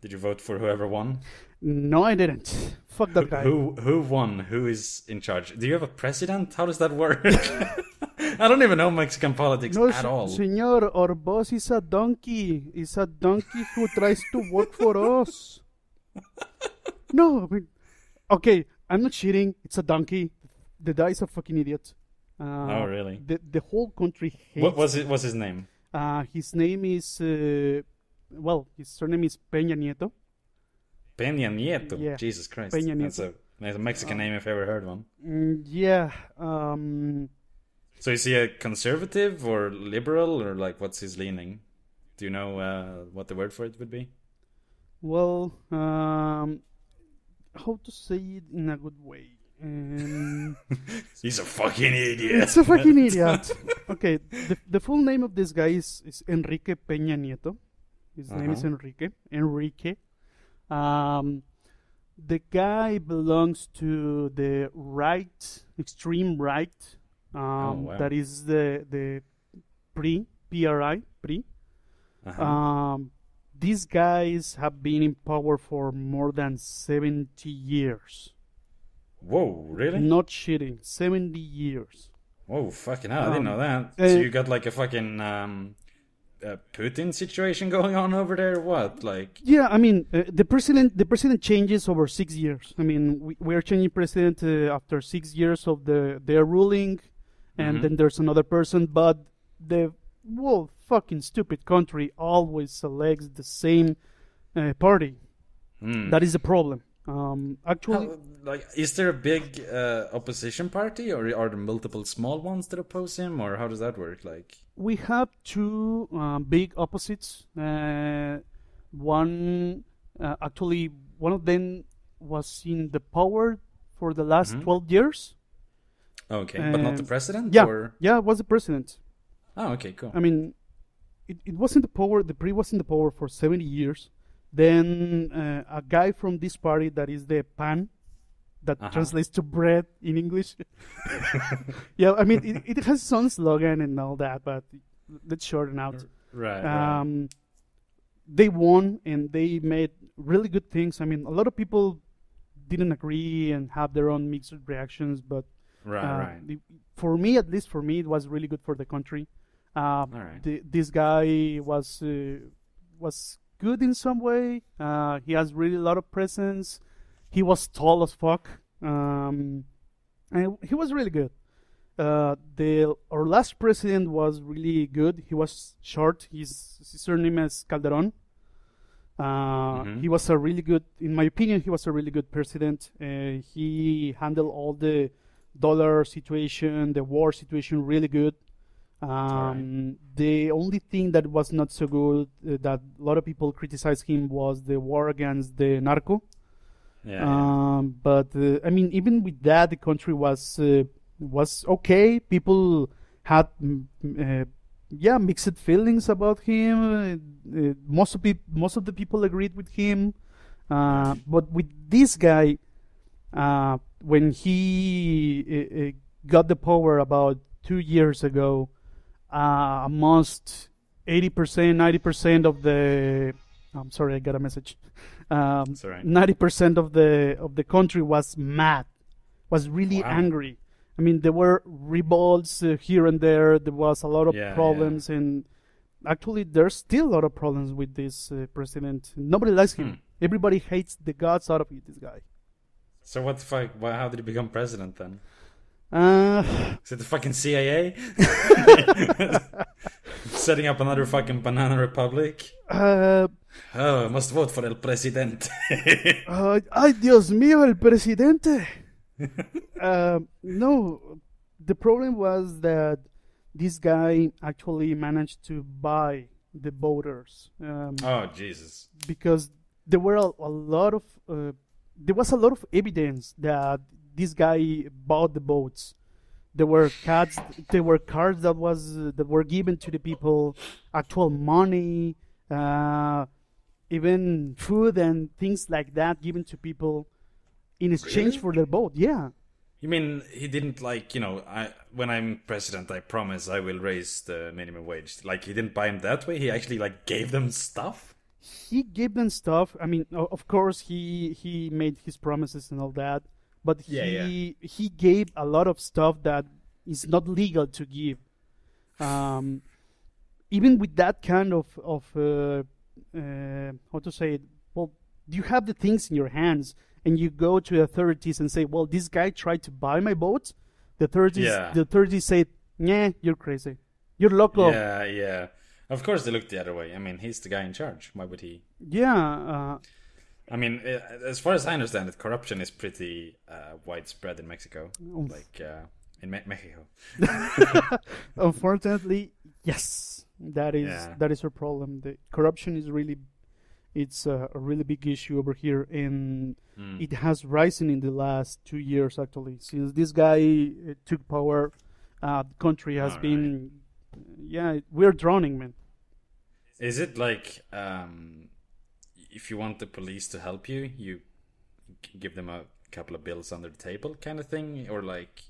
Did you vote for whoever won?
No, I didn't. Fuck that guy.
Who won? Who is in charge? Do you have a president? How does that work? I don't even know Mexican politics at all.
Señor, our boss is a donkey. He's a donkey who tries to work for us. No, I mean, okay, I'm not cheating. It's a donkey. The guy is a fucking idiot.
Oh, really?
The whole country hates.
What was his name?
His name is his surname is Pena Nieto.
Pena Nieto.
Yeah.
Jesus Christ.
Pena Nieto.
That's a Mexican name if I ever heard one.
Yeah.
So is he a conservative or liberal, or like what's his leaning? Do you know what the word for it would be?
Well, how to say it in a good way?
He's a fucking idiot.
It's a fucking idiot. Okay, the full name of this guy is Enrique Peña Nieto. His name is Enrique. The guy belongs to the right, extreme right.
Wow.
That is the PRI. These guys have been in power for more than 70 years.
Whoa, really?
Not shitting. 70 years.
Whoa, fucking hell, I didn't know that. So you got like a fucking Putin situation going on over there, or what? Like,
yeah, I mean, the president changes over 6 years. I mean, we are changing president after 6 years of their ruling, and then there's another person, but the fucking stupid country always selects the same party. That is the problem. Actually,
is there a big opposition party, or are there multiple small ones that oppose him, or how does that work? Like,
we have two big opposites. One of them was in the power for the last 12 years.
Okay, but not the president?
Yeah,
or?
Yeah, it was the president.
Oh, okay, cool.
I mean, it was in the power. The PRI was in the power for 70 years. Then a guy from this party, that is the PAN, that translates to bread in English. Yeah, I mean, it has some slogan and all that, but let's shorten out.
Right.
They won and they made really good things. I mean, a lot of people didn't agree and have their own mixed reactions, but for me, at least for me, it was really good for the country. This guy was good in some way. He has really a lot of presence. He was tall as fuck, and he was really good. Our last president was really good. He was short. His surname is Calderon. He was a really good, in my opinion, he was a really good president. He handled all the dollar situation, the war situation really good. The only thing that was not so good, that a lot of people criticized him, was the war against the narco. But I mean, even with that, the country was okay. People had mixed feelings about him. Most of the people agreed with him. But with this guy, when he got the power about 2 years ago, almost 80%, 90% of the... I'm sorry, I got a message. 90% of the country was mad, was really angry. I mean, there were revolts here and there. There was a lot of problems, and actually, there's still a lot of problems with this president. Nobody likes him. Everybody hates the guts out of this guy.
So what the fuck? How did he become president then? Is it the fucking CIA? Setting up another fucking banana republic? I must vote for el presidente.
Ay, Dios mío, el presidente. No, the problem was that this guy actually managed to buy the voters.
Oh, Jesus.
Because there were a lot of... there was a lot of evidence that this guy bought the votes. There were cards that were given to the people, actual money, even food and things like that given to people in exchange for their vote. Yeah.
You mean he didn't, like, when I'm president, I promise I will raise the minimum wage. Like, he didn't buy him that way? He actually, like, gave them stuff?
He gave them stuff. I mean, of course, he made his promises and all that. But he gave a lot of stuff that is not legal to give. Even with that kind of how to say it? Well, you have the things in your hands, and you go to the authorities and say, "Well, this guy tried to buy my vote." The authorities say, "Yeah, you're crazy. You're loco."
Yeah. Of course, they look the other way. I mean, he's the guy in charge. Why would he?
Yeah.
I mean, as far as I understand it, corruption is pretty widespread in Mexico. Like, in Mexico.
Unfortunately, yes. That is her problem. The corruption is really... It's a really big issue over here. And it has risen in the last 2 years, actually. Since this guy took power, the country has been... Yeah, we're drowning, man.
Is it like... if you want the police to help you, you give them a couple of bills under the table kind of thing? Or like,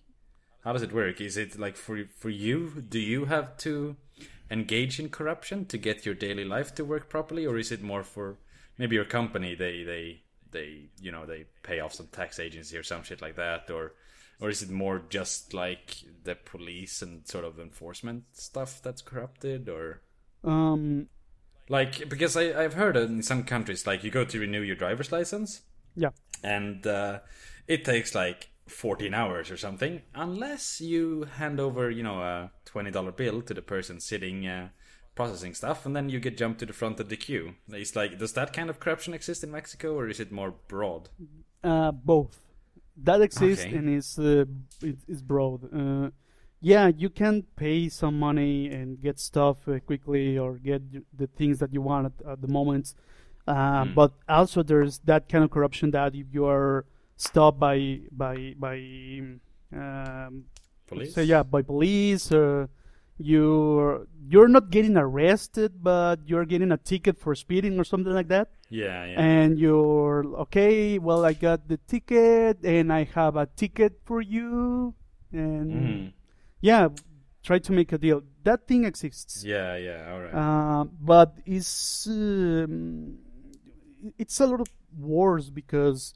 how does it work? Is it like for you, do you have to engage in corruption to get your daily life to work properly? Or is it more for maybe your company, they pay off some tax agency or some shit like that? Or is it more just like the police and sort of enforcement stuff that's corrupted? Or... Like, because I've heard in some countries, like, you go to renew your driver's license.
Yeah.
And it takes, like, 14 hours or something. Unless you hand over, a $20 bill to the person sitting processing stuff. And then you get jumped to the front of the queue. It's like, does that kind of corruption exist in Mexico? Or is it more broad?
Both. That exists and is broad. Yeah, you can pay some money and get stuff quickly, or get the things that you want at the moment. But also there's that kind of corruption that if you are stopped by
police?
So by police, you're not getting arrested, but you're getting a ticket for speeding or something like that.
Yeah, yeah.
And you're okay. Well, I got the ticket, and I have a ticket for you, and yeah, try to make a deal. That thing exists.
Yeah, yeah. All right.
But it's a lot of worse because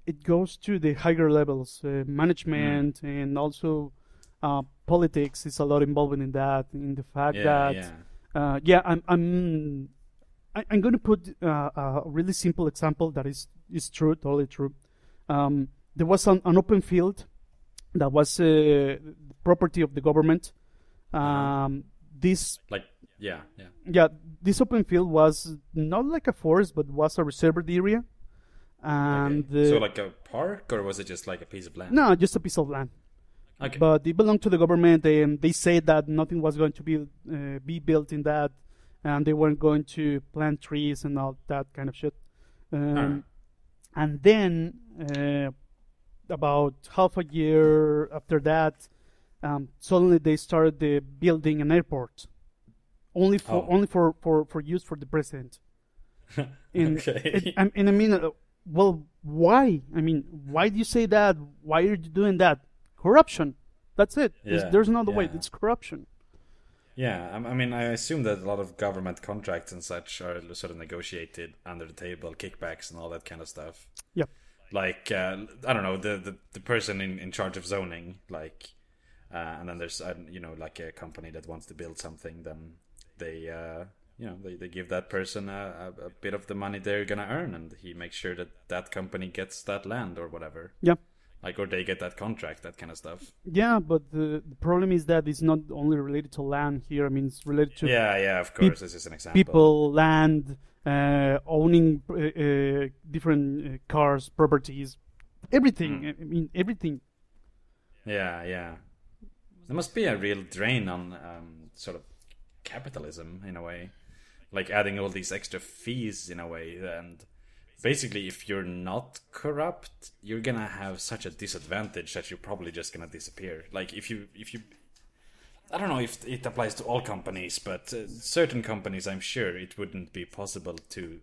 it goes to the higher levels, management, and also politics is a lot involved in that. In the fact that, I'm going to put a really simple example that is true, totally true. There was an open field that was property of the government. This this open field was not like a forest, but was a reserved area. And
so like a park, or was it just like a piece of land?
No, just a piece of land.
Okay.
But it belonged to the government, and they said that nothing was going to be built in that, and they weren't going to plant trees and all that kind of shit. And then about half a year after that, suddenly they started building an airport, only for use for the president.
Okay.
I mean, well, why? I mean, why do you say that? Why are you doing that? Corruption. That's it.
Yeah,
there's another way. It's corruption.
Yeah, I mean, I assume that a lot of government contracts and such are sort of negotiated under the table, kickbacks and all that kind of stuff.
Yeah.
Like, I don't know, the person in charge of zoning, like, and then there's, like a company that wants to build something, then they, they give that person a bit of the money they're going to earn, and he makes sure that that company gets that land or whatever.
Yeah.
Like, or they get that contract, that kind of stuff.
Yeah, but the problem is that it's not only related to land here. I mean, it's related to
of course. This is an example.
People, land, owning different cars, properties, everything. I mean, everything.
Yeah, yeah. There must be a real drain on sort of capitalism in a way, like adding all these extra fees in a way, and basically, if you're not corrupt, you're gonna have such a disadvantage that you're probably just gonna disappear. Like if you, I don't know if it applies to all companies, but certain companies, I'm sure it wouldn't be possible to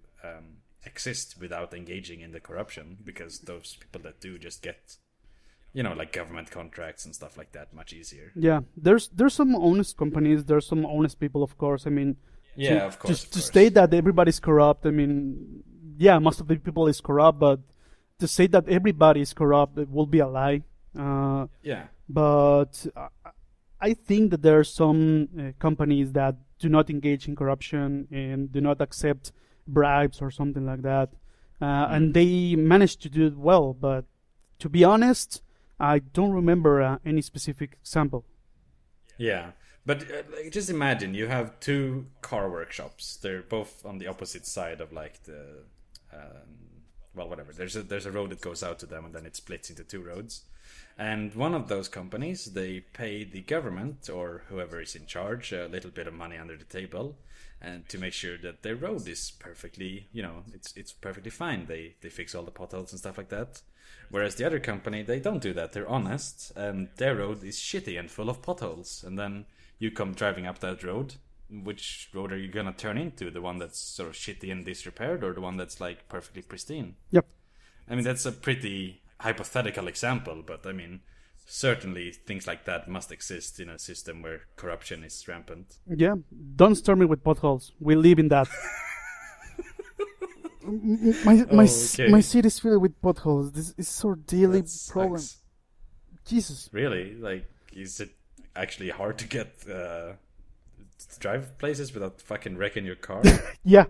exist without engaging in the corruption, because those people that do just get, like government contracts and stuff like that much easier.
Yeah, there's some honest companies, there's some honest people, of course. I mean,
of course.
Just to state that everybody's corrupt, I mean, yeah, most of the people is corrupt, but to say that everybody is corrupt, it will be a lie. But I think that there are some companies that do not engage in corruption and do not accept bribes or something like that. And they manage to do it well, but to be honest, I don't remember any specific example.
Yeah, but just imagine you have two car workshops. They're both on the opposite side of like the whatever. There's a road that goes out to them, and then it splits into two roads. And one of those companies, they pay the government or whoever is in charge a little bit of money under the table, and to make sure that their road is perfectly, it's perfectly fine. They fix all the potholes and stuff like that. Whereas the other company, they don't do that. They're honest, and their road is shitty and full of potholes. And then you come driving up that road. Which road are you gonna turn into? The one that's sort of shitty and disrepaired, or the one that's like perfectly pristine?
Yep.
I mean, that's a pretty hypothetical example, but I mean, certainly things like that must exist in a system where corruption is rampant.
Yeah, don't start me with potholes. We live in that. My city is filled with potholes. This is our daily problem. Jesus.
Really? Like, is it actually hard to get drive places without fucking wrecking your car?
Yeah.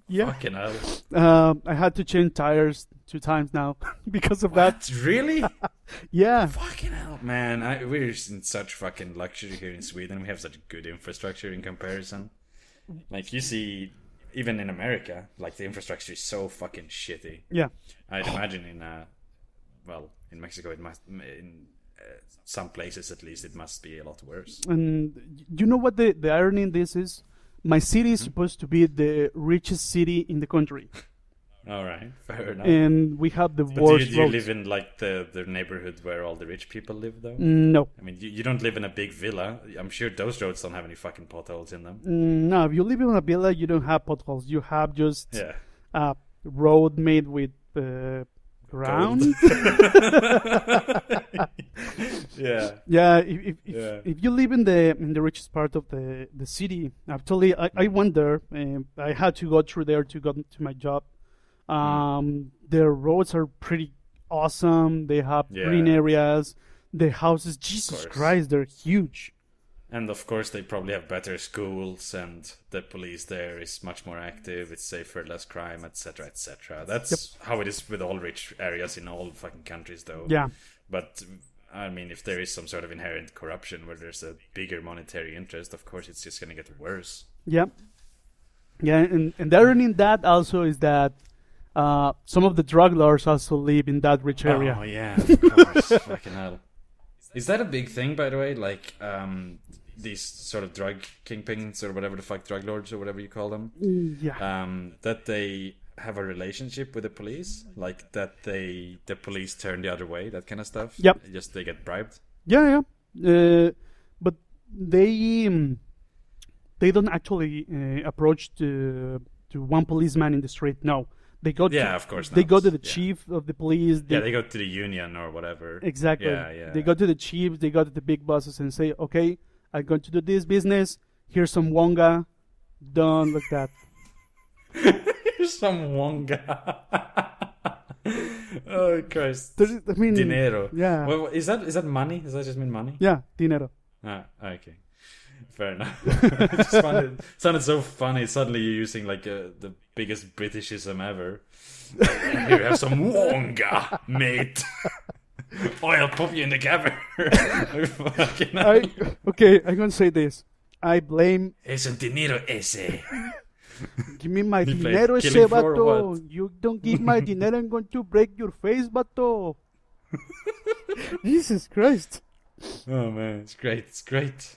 Yeah.
Fucking hell.
I had to change tires 2 times now because of
What?
that.
Really?
Yeah.
Fucking hell, man. We're in such fucking luxury here in Sweden. We have such good infrastructure in comparison. Like, you see, even in America, like, the infrastructure is so fucking shitty.
Yeah.
I'd imagine in Mexico, it must, in some places at least, it must be a lot worse.
And you know what the irony in this is? My city is supposed to be the richest city in the country.
All right, fair enough.
And we have the
But
worst
do you
roads.
live in like the neighborhood where all the rich people live, though?
No.
I mean, you don't live in a big villa. I'm sure those roads don't have any fucking potholes in them.
No, if you live in a villa, you don't have potholes. You have just
Yeah.
a road made with ground.
Yeah.
Yeah, if
Yeah.
if you live in the richest part of the city, actually, I went there. And I had to go through there to go to my job. Their roads are pretty awesome. They have green
Yeah.
areas. The houses, Jesus
course.
Christ, they're huge.
And of course, they probably have better schools, and the police there is much more active. It's safer, less crime, etc., etc. That's how it is with all rich areas in all fucking countries, though.
Yeah,
But I mean, if there is some sort of inherent corruption where there's a bigger monetary interest, of course, it's just going to get worse.
yeah, yeah. And the irony in that also is that some of the drug lords also live in that rich area.
Oh yeah, of course. Fucking hell. Is that a big thing, by the way? Like these sort of drug kingpins or whatever the fuck, drug lords or whatever you call them.
Yeah,
That they have a relationship with the police, like that the police turn the other way, that kind of stuff.
Yep.
Just they get bribed.
yeah. But they don't actually approach to one policeman in the street. No, they go.
Yeah,
to,
of course.
They
not.
go to the
Yeah.
chief of the police.
Yeah, they go to the union or whatever.
Exactly.
Yeah.
They go to the chiefs, they go to the big bosses and say, okay, I'm going to do this business. Here's some wonga. Done like that.
Some wonga. Oh Christ.
I mean,
Dinero.
Yeah.
Well, is that money? Does that just mean money?
Yeah, dinero.
Ah, okay. Fair enough. It just sounded so funny. Suddenly you're using like the biggest Britishism ever. Here, have some wonga, mate. I'll pop you in the cavern. Fucking hell.
Okay, I'm going to say this. I blame...
Es un dinero ese.
Give me my
You played
dinero, ese
Killing Floor or
vato.
what?
You don't give my dinero, I'm going to break your face, vato. Jesus Christ.
Oh man, it's great. It's great.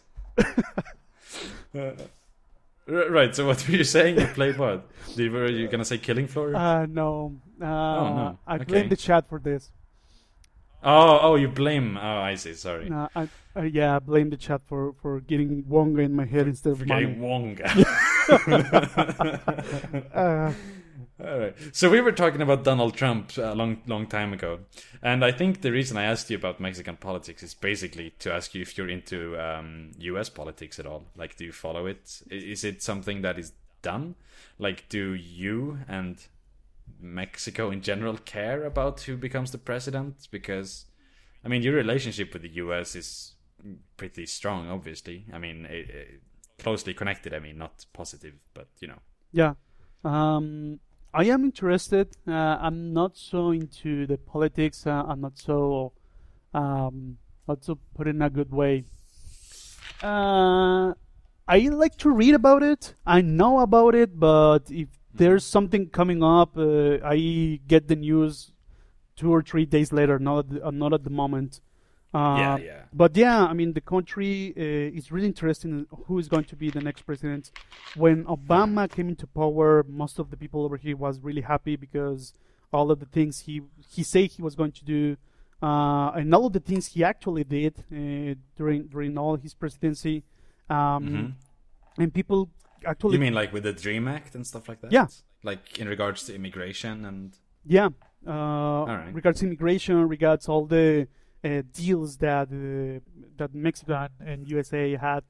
Right, so what were you saying? You played what? Were you gonna say Killing Floor?
No.
no.
I
Okay.
blame the chat for this.
Oh, you blame. Oh, I see. Sorry.
I blame the chat for getting Wonga in my head instead of
For
money.
getting Wonga.
Uh,
All right. So we were talking about Donald Trump a long time ago, and I think the reason I asked you about Mexican politics is basically to ask you if you're into U.S. politics at all. Like, do you follow it? Is it something that is done? Like, do you and Mexico in general care about who becomes the president? Because, I mean, your relationship with the U.S. is pretty strong, obviously. I mean, closely connected. I mean, not positive, but you know.
yeah. I am interested. I'm not so into the politics. I'm not so, put in a good way. I like to read about it. I know about it, but if there's something coming up, I get the news 2 or 3 days later. Not at the moment.
Yeah.
But yeah, I mean, the country is really interested in who is going to be the next president. When Obama came into power, most of the people over here was really happy because all of the things he said he was going to do, and all of the things he actually did during all his presidency, and people actually.
You mean like with the Dream Act and stuff like that?
Yeah.
Like in regards to immigration and.
Yeah.
right.
Regards immigration, regards all the deals that Mexico and USA had.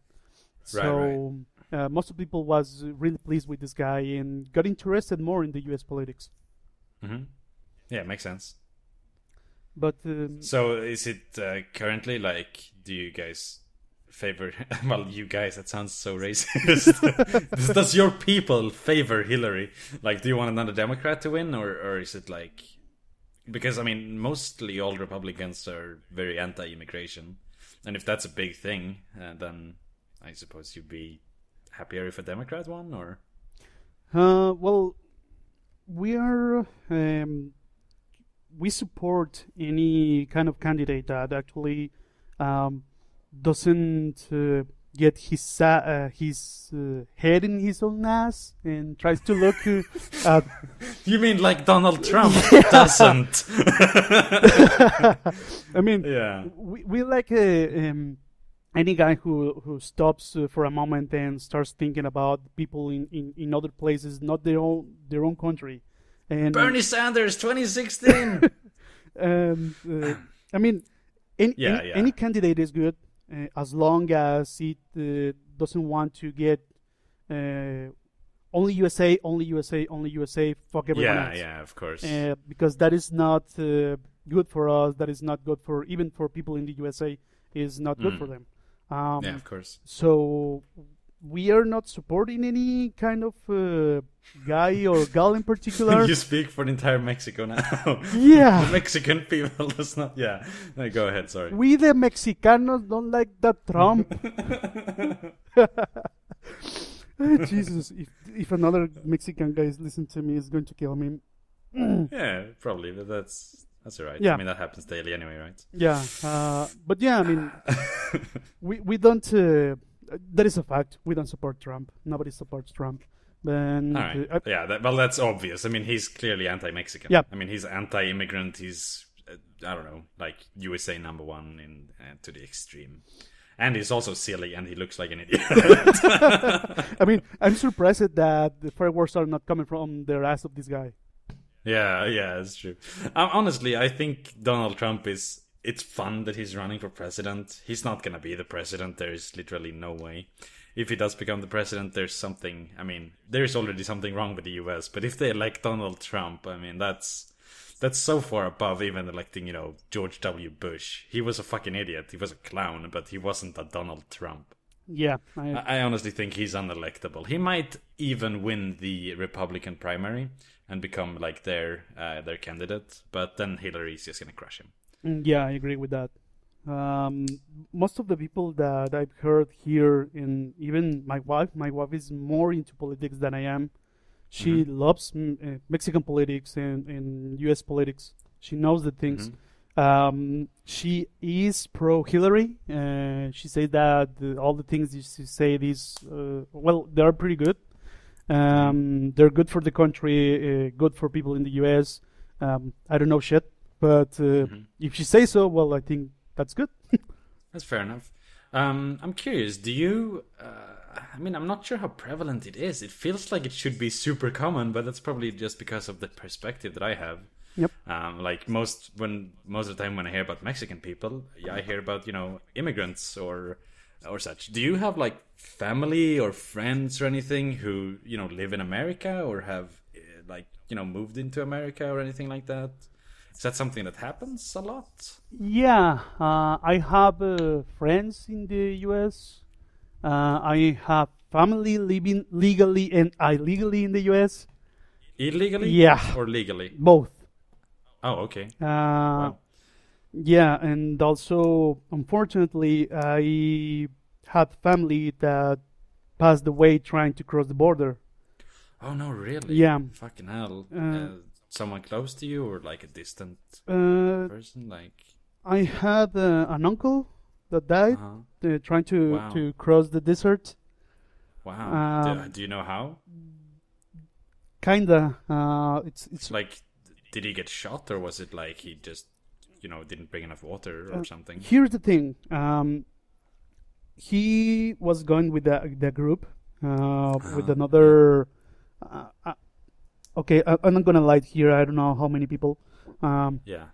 So most of the people was really pleased with this guy and got interested more in the US politics.
Mm-hmm. Yeah, makes sense.
But
so is it currently like, do you guys favor, well, you guys, that sounds so racist. Does your people favor Hillary? Like, do you want another Democrat to win, or is it like, because I mean, mostly all Republicans are very anti-immigration, and if that's a big thing, then I suppose you'd be happier if a Democrat won, or?
well, we are we support any kind of candidate that actually doesn't get his head in his own ass and tries to look at.
You mean like Donald Trump doesn't?
I mean,
Yeah.
we like any guy who stops for a moment and starts thinking about people in other places, not their own country. And
Bernie Sanders, 2016.
I mean, any candidate is good as long as it doesn't want to get only USA, only USA, only USA. Fuck everyone else.
Yeah, of course.
Because that is not good for us. That is not good for even for people in the USA. Is not good for them.
Yeah, of course.
So we are not supporting any kind of guy or gal in particular.
You speak for the entire Mexico now.
Yeah.
The Mexican people does not. Yeah. No, go ahead. Sorry.
We the Mexicanos don't like that Trump. Jesus, if another Mexican guy is listening to me, he's going to kill me.
Yeah, probably, but that's alright.
Yeah.
I mean, that happens daily anyway, right?
Yeah, but yeah, I mean, we don't. That is a fact. We don't support Trump. Nobody supports Trump. And
All right. Well, that's obvious. I mean, he's clearly anti-Mexican.
Yeah.
I mean, he's anti-immigrant. He's, I don't know, like USA number one to the extreme. And he's also silly, and he looks like an idiot.
I mean, I'm surprised that the fireworks are not coming from the ass of this guy.
Yeah, it's true. Honestly, I think Donald Trump it's fun that he's running for president. He's not going to be the president. There is literally no way. If he does become the president, there's already something wrong with the US. But if they elect Donald Trump, I mean, that's so far above even electing, George W. Bush. He was a fucking idiot. He was a clown, but he wasn't a Donald Trump.
Yeah.
I honestly think he's unelectable. He might even win the Republican primary and become like their candidate, but then Hillary's just gonna crush him.
Yeah, I agree with that. Most of the people that I've heard here, and even my wife is more into politics than I am. She loves Mexican politics and U.S. politics. She knows the things. She is pro Hillary. She said that all the things she said is they are pretty good. They're good for the country, good for people in the U.S. I don't know shit, but if she says so, well, I think that's good.
That's fair enough. I'm curious. Do you? I mean, I'm not sure how prevalent it is. It feels like it should be super common, but that's probably just because of the perspective that I have.
Yep.
Like most of the time when I hear about Mexican people, I hear about immigrants or such. Do you have like family or friends or anything who live in America or have moved into America or anything like that? Is that something that happens a lot?
Yeah, I have friends in the U.S. I have family living legally and illegally in the U.S.
Illegally?
Yeah.
Or legally?
Both.
Oh, okay.
Wow. Yeah, and also, unfortunately, I had family that passed away trying to cross the border.
Oh, no, really?
Yeah.
Fucking hell. Someone close to you or like a distant person?
I had an uncle that died trying to cross the desert.
Wow. Do you know how?
Kinda. It's
like, did he get shot or was it like he just didn't bring enough water or something?
Here's the thing. He was going with the group with another. Okay, I'm not gonna lie here. I don't know how many people.
Yeah.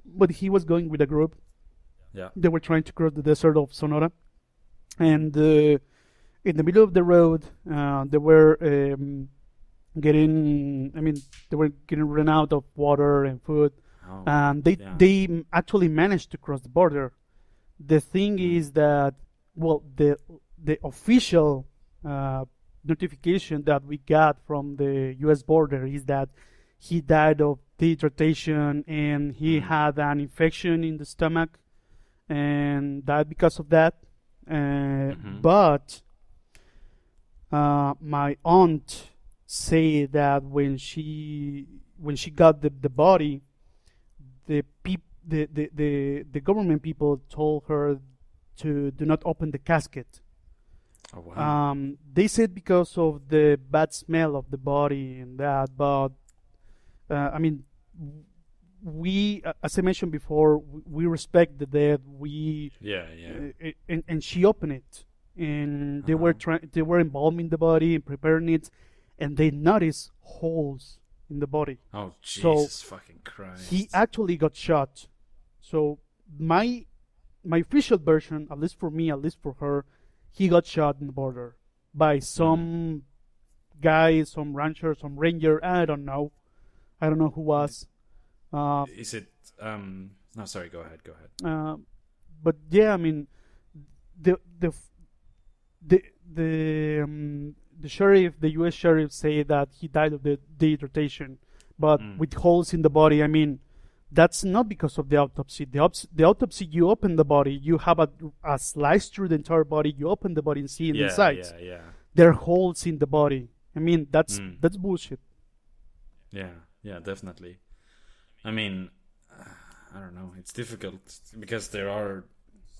But he was going with a group.
Yeah.
They were trying to cross the desert of Sonora, and in the middle of the road, they were getting. I mean, they were getting run out of water and food. And they actually managed to cross the border. The thing is that, well, the official notification that we got from the U.S. border is that he died of dehydration and he had an infection in the stomach and died because of that. But my aunt said that when she got the body, the government people told her to do not open the casket
Oh wow.
They said because of the bad smell of the body and that, but I mean, we, as I mentioned before, we respect the dead. We
Yeah, yeah.
and she opened it, and they were
Uh-huh.
trying, they were embalming the body and preparing it, and they noticed holes in the body.
Oh
So
Jesus fucking
he
Christ.
actually got shot. So my my official version, at least for me, at least for her, he got shot in the border by
Hmm.
some guy, some rancher, some ranger. I don't know. I don't know who was. Uh,
Is it no, sorry, go ahead, go ahead.
uh, but yeah, I mean, the the the the sheriff, the U.S. sheriff, say that he died of the dehydration, but
Mm.
with holes in the body. I mean, that's not because of the autopsy. The autopsy, you open the body, you have a slice through the entire body. You open the body and see the
Yeah,
insides.
yeah, yeah.
There are holes in the body. I mean,
Mm.
that's bullshit.
Yeah, yeah, definitely. I mean, I don't know. It's difficult because there are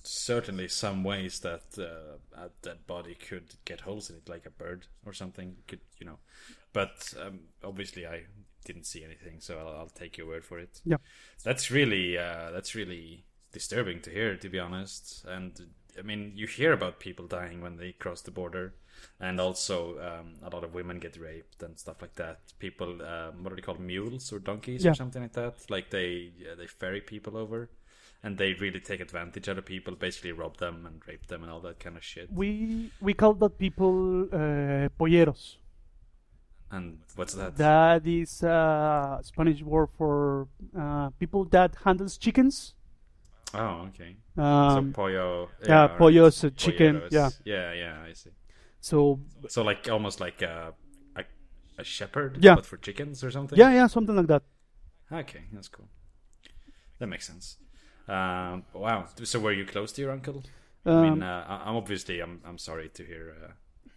certainly some ways that a dead body could get holes in it, like a bird or something. Could But obviously, I didn't see anything, so I'll take your word for it.
Yeah.
That's really disturbing to hear, to be honest. And I mean, you hear about people dying when they cross the border, and also a lot of women get raped and stuff like that. People, what are they called, mules or donkeys or
Yeah.
something like that? Like they ferry people over, and they really take advantage of the people, basically rob them and rape them and all that kind of shit.
We call that people polleros.
And what's that?
That is Spanish word for people that handles chickens.
Oh, okay. So
Um,
pollo,
yeah,
yeah, all right.
pollo is a chicken. Yeah.
Polleros. Yeah, yeah, I see.
So
So like almost like a shepherd,
yeah,
but for chickens or something.
yeah, something like that.
Okay, that's cool. That makes sense. Wow. So were you close to your uncle? I mean,
Um,
I'm obviously I'm sorry to hear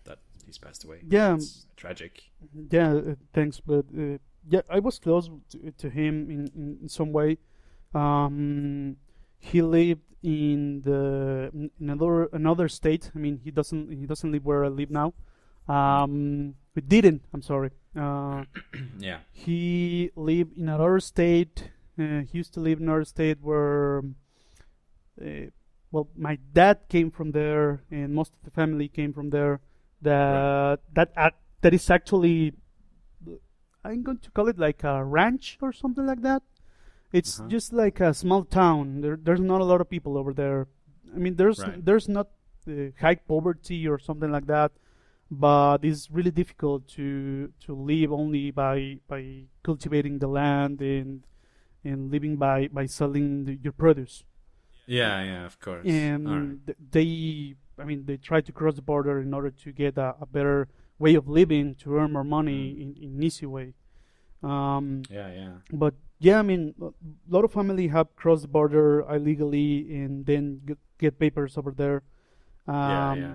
that he's passed away.
yeah,
It's tragic.
yeah. Thanks, but yeah, I was close to him in some way. He lived in another state. I mean, he doesn't live where I live now.
Mm.
He didn't. I'm sorry.
Yeah.
He lived in another state. He used to live in another state where, well, my dad came from there, and most of the family came from there.
Right.
That is actually, I'm going to call it like a ranch or something like that. It's
Uh-huh.
just like a small town. There's not a lot of people over there. I mean,
Right.
there's not high poverty or something like that, but it's really difficult to live only by cultivating the land and living by selling your produce.
Yeah, yeah, of course. All right.
And I mean, they try to cross the border in order to get a better way of living, to earn more money
Mm.
in an easy way. Um,
Yeah, yeah.
but yeah, I mean, a lot of family have crossed the border illegally and then get papers over there.
Yeah, yeah.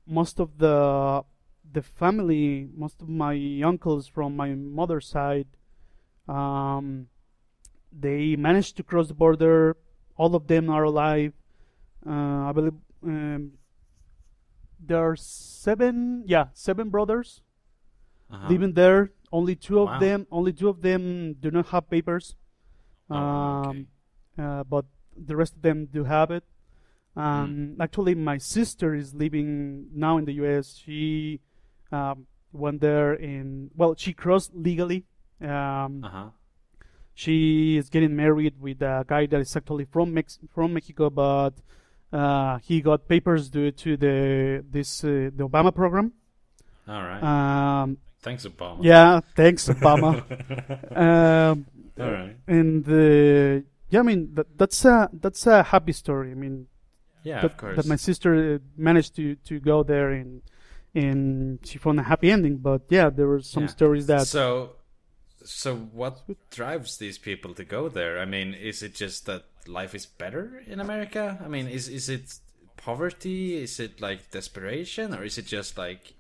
Most of the family, most of my uncles from my mother's side, um, they managed to cross the border. All of them are alive. I believe there are seven brothers
Uh-huh.
living there.
Wow.
Only two of them do not have papers.
Oh, wow, okay.
But the rest of them do have it.
Mm.
Actually, my sister is living now in the U.S. She went there she crossed legally.
Uh-huh.
She is getting married with a guy that is actually from Mexico, but he got papers due to the Obama program.
All right.
Um,
Thanks, Obama.
yeah, thanks Obama. um,
All right.
and yeah, I mean that's a happy story. I mean
Yeah,
that
of course.
that my sister managed to go there and she found a happy ending. But yeah, there were some
Yeah.
stories that
So what drives these people to go there? I mean, is it just that life is better in America? I mean, is it poverty? Is it like desperation, or is it just like,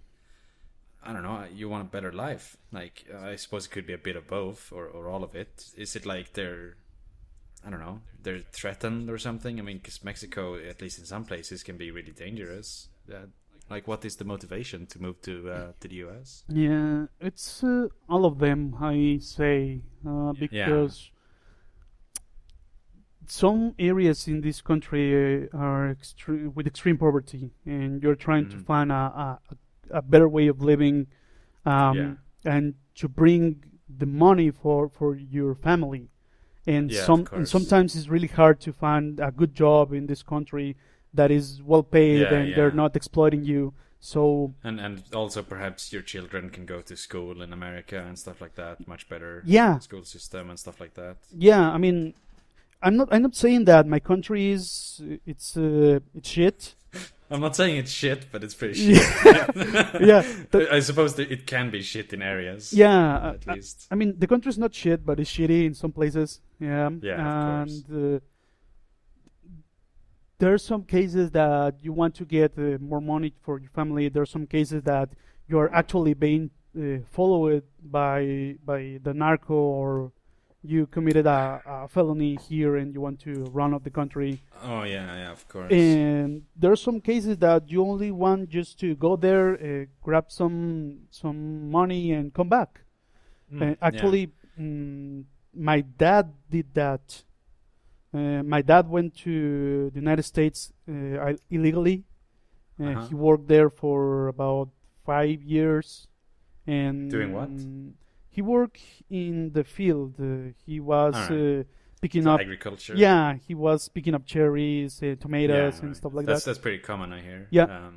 I don't know, you want a better life? Like, I suppose it could be a bit of both, or all of it. Is it like I don't know, they're threatened or something? I mean, because Mexico, at least in some places, can be really dangerous. Like, what is the motivation to move to the US?
Yeah, it's all of them, I say, because some areas in this country are with extreme poverty, and you're trying to find a better way of living, and to bring the money for your family. And and sometimes it's really hard to find a good job in this country that is well paid and they're not exploiting you. So
and also perhaps your children can go to school in America and stuff like that, much better school system and stuff like that.
Yeah, I mean, I'm not saying that my country is it's shit.
I'm not saying it's shit, but it's pretty shit.
Yeah,
I suppose that it can be shit in areas.
Yeah,
at least.
I mean, the country's not shit, but it's shitty in some places. Yeah,
of course.
There are some cases that you want to get more money for your family. There are some cases that you are actually being followed by the narco, or you committed a felony here and you want to run out the country.
Oh yeah, of course.
And there are some cases that you only want just to go there, grab some money and come back. Actually, my dad did that. My dad went to the United States illegally. He worked there for about 5 years. And
doing what?
He worked in the field. He was picking up
agriculture.
Yeah, he was picking up cherries, tomatoes, and stuff like that.
That's pretty common, I hear.
Yeah.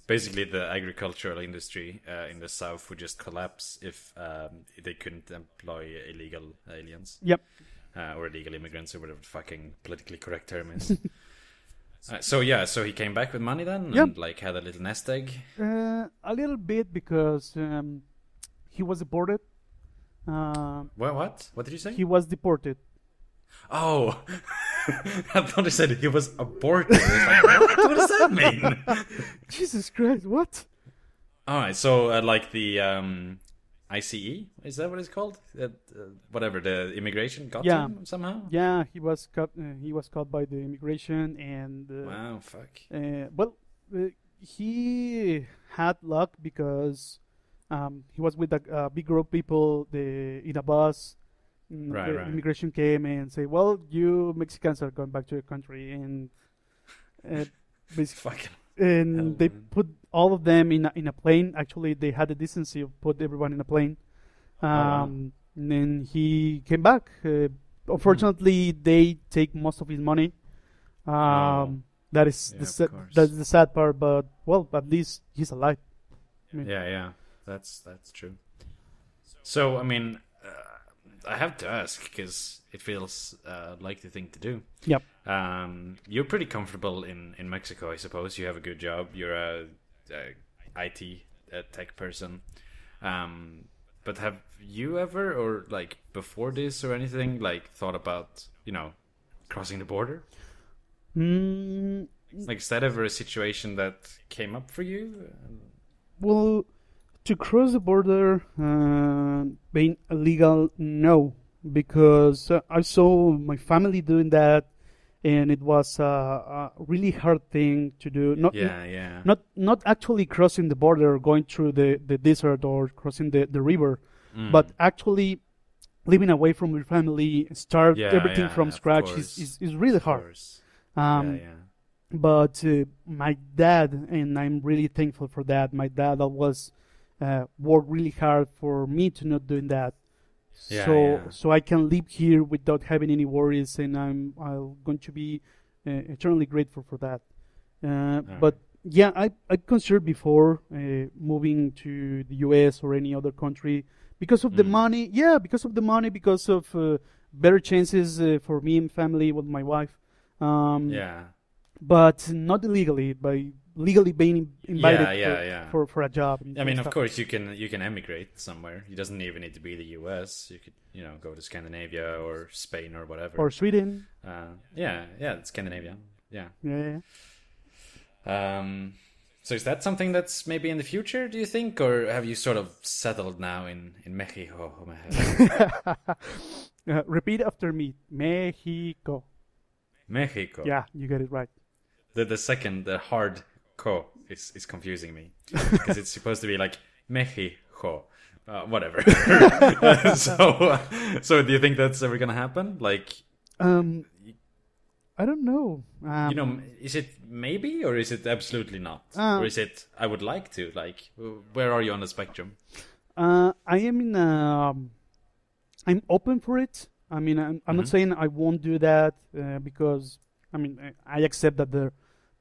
Basically, the agricultural industry in the South would just collapse if they couldn't employ illegal aliens.
Yep.
Or illegal immigrants, or whatever the fucking politically correct term is. So he came back with money then, and like had a little nest egg.
A little bit, because he was deported.
What? What did you say?
He was deported.
Oh, I thought he said he was aborted. Like, what does that mean?
Jesus Christ! What?
All right, so like the ICE, is that what it's called? Whatever, the immigration got him somehow.
Yeah, he was caught. He was caught by the immigration, and
wow, fuck.
He had luck because he was with a big group of people in a bus. The immigration came and say, "Well, you Mexicans are going back to your country," and basically, and they put all of them in a plane. Actually, they had the decency of put everyone in a plane. And then he came back. Unfortunately, they take most of his money. That is that's the sad part. But well, at least he's alive.
That's true. So I mean, I have to ask because it feels like the thing to do.
Yep.
You're pretty comfortable in Mexico, I suppose. You have a good job. You're a IT tech person. But have you ever, or like before this or anything, like thought about, crossing the border? Like, is that ever a situation that came up for you?
Well, to cross the border, being illegal, no, because I saw my family doing that, and it was a really hard thing to do. Not actually crossing the border, going through the desert or crossing the river, but actually living away from your family, start everything from scratch is really hard. But my dad, and I'm really thankful for that. My dad always worked really hard for me to not doing that. So I can live here without having any worries, and I'm going to be eternally grateful for that. But yeah, I considered before moving to the US or any other country because of the money. Yeah, because of the money, because of better chances for me and family with my wife. But not illegally, by legally being invited for a job.
I mean, of course, you can emigrate somewhere. It doesn't even need to be the US. You could, go to Scandinavia or Spain or whatever.
Or Sweden.
Scandinavia. Yeah.
Yeah.
So is that something that's maybe in the future, do you think? Or have you sort of settled now in Mexico?
Repeat after me. Mexico.
Mexico.
Yeah, you get it right.
The second, the hard Mexico is confusing me because it's supposed to be like Mexico. Whatever. So do you think that's ever gonna happen? Like,
I don't know.
Is it maybe or is it absolutely not? Or is it I would like to? Like, where are you on the spectrum?
I am in. I'm open for it. I mean, I'm not saying I won't do that because I mean I accept that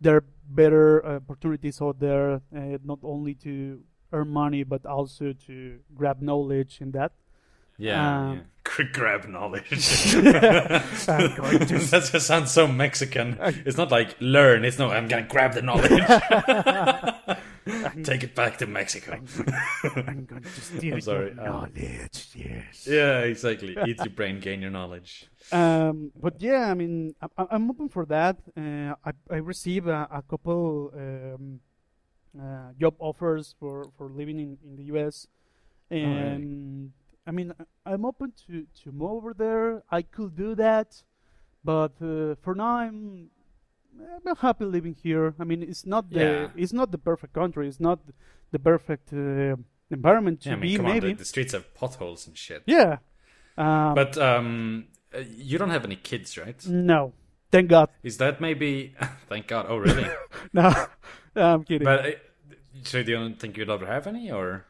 there are better opportunities out there, not only to earn money but also to grab knowledge in that.
Yeah. Grab knowledge. That just sounds so Mexican. It's not like learn. It's no. I'm gonna grab the knowledge. Take it back to Mexico.
I'm going to steal your knowledge. Yes.
Yeah, exactly. Eat your brain, gain your knowledge.
But yeah, I mean, I'm open for that. I receive a couple job offers for living in the U.S. and I mean, I'm open to move over there. I could do that, but for now, I'm happy living here. I mean, it's not the perfect country. It's not the perfect environment to be.
Come
maybe
on, the streets have potholes and shit.
Yeah,
but you don't have any kids, right?
No, thank God.
Is that maybe? Thank God. Oh, really?
No, I'm kidding.
But so do you think you'd ever have any, or?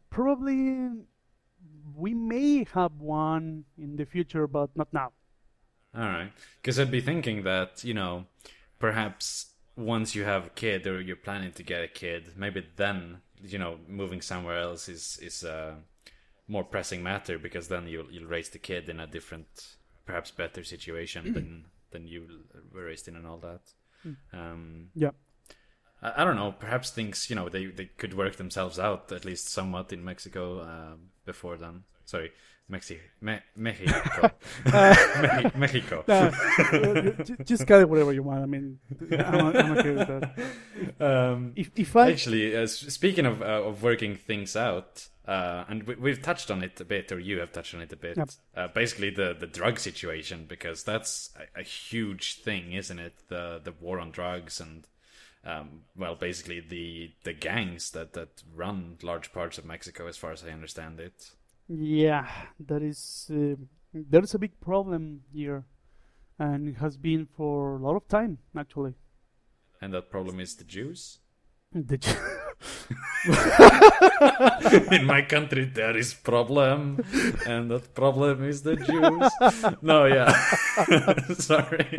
Probably we may have one in the future, but not now.
All right, because I'd be thinking that perhaps once you have a kid or you're planning to get a kid, maybe then moving somewhere else is a more pressing matter, because then you'll raise the kid in a different, perhaps better situation than you were raised in and all that.
Yeah.
I don't know. Perhaps things, they could work themselves out at least somewhat in Mexico before then. Sorry, Mexico. Mexico.
Just call it whatever you want. I mean, I'm okay with that. If I
actually, speaking of working things out, and we've touched on it a bit, or you have touched on it a bit. Yep. Basically, the drug situation, because that's a huge thing, isn't it? The war on drugs and. Basically the gangs that run large parts of Mexico, as far as I understand it.
Yeah, there is a big problem here, and it has been for a lot of time, actually.
And that problem is the Jews? In my country there is problem, and that problem is the Jews. No, yeah. Sorry.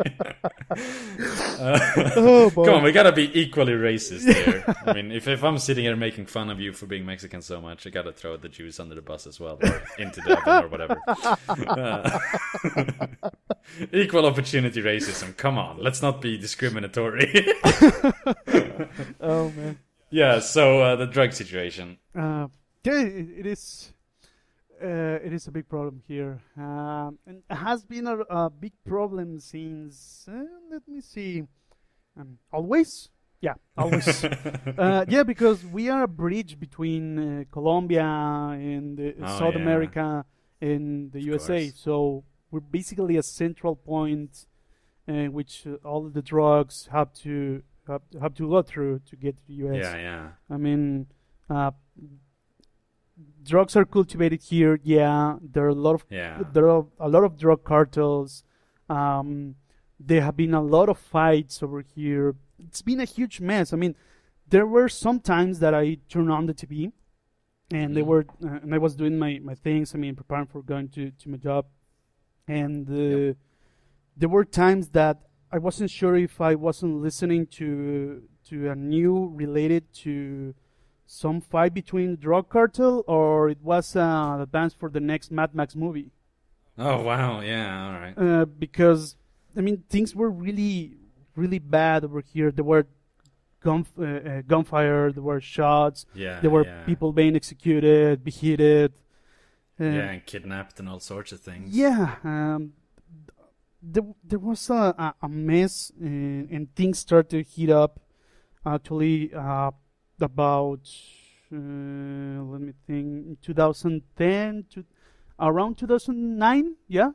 Come on, we gotta be equally racist here. I mean, if I'm sitting here making fun of you for being Mexican so much, I gotta throw the Jews under the bus as well, or into the oven or whatever. Equal opportunity racism. Come on, let's not be discriminatory.
Oh man.
Yeah. So the drug situation.
Yeah, it is. It is a big problem here, and it has been a big problem since. Let me see. Always. Yeah, always. Yeah, because we are a bridge between Colombia and South America and the USA. So we're basically a central point in which all of the drugs have to go through to get to the US.
Yeah.
I mean, drugs are cultivated here. Yeah, there are a lot of drug cartels. There have been a lot of fights over here. It's been a huge mess. I mean, there were some times that I turned on the TV, and and I was doing my things. I mean, preparing for going to my job, and there were times that I wasn't sure if I wasn't listening to a news related to some fight between the drug cartel, or it was an advance for the next Mad Max movie.
Oh wow, yeah, all right.
Because I mean, things were really, really bad over here. There were gunfire, there were shots, there were people being executed, beheaded,
and kidnapped and all sorts of things.
Yeah. There was a mess, and things started to heat up. Actually, about let me think, 2010 to around 2009. Yeah,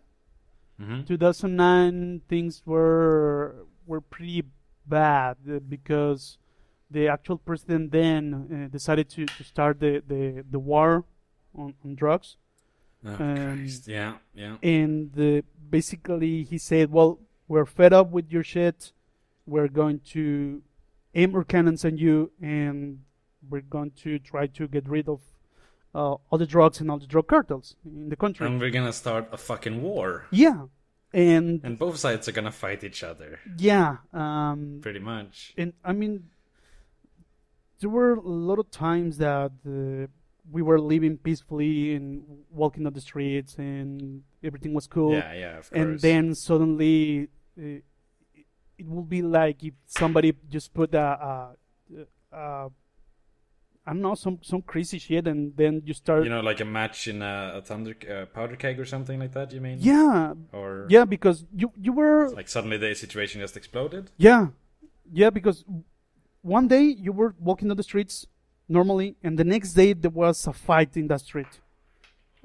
2009 things were pretty bad because the actual president then decided to start the war on drugs.
Oh, Christ. Yeah.
And basically he said, well, we're fed up with your shit. We're going to aim our cannons on you, and we're going to try to get rid of all the drugs and all the drug cartels in the country.
And we're gonna start a fucking war.
Yeah. And
both sides are gonna fight each other.
Yeah.
Pretty much.
And I mean, there were a lot of times that we were living peacefully and walking on the streets and everything was cool.
Yeah, of course.
And then suddenly it will be like if somebody just put I don't know, some crazy shit, and then you start...
like a match in a powder keg or something like that, you mean?
Yeah.
Or...
Yeah, because you were...
Like suddenly the situation just exploded?
Yeah. Yeah, because one day you were walking on the streets normally, and the next day there was a fight in that street.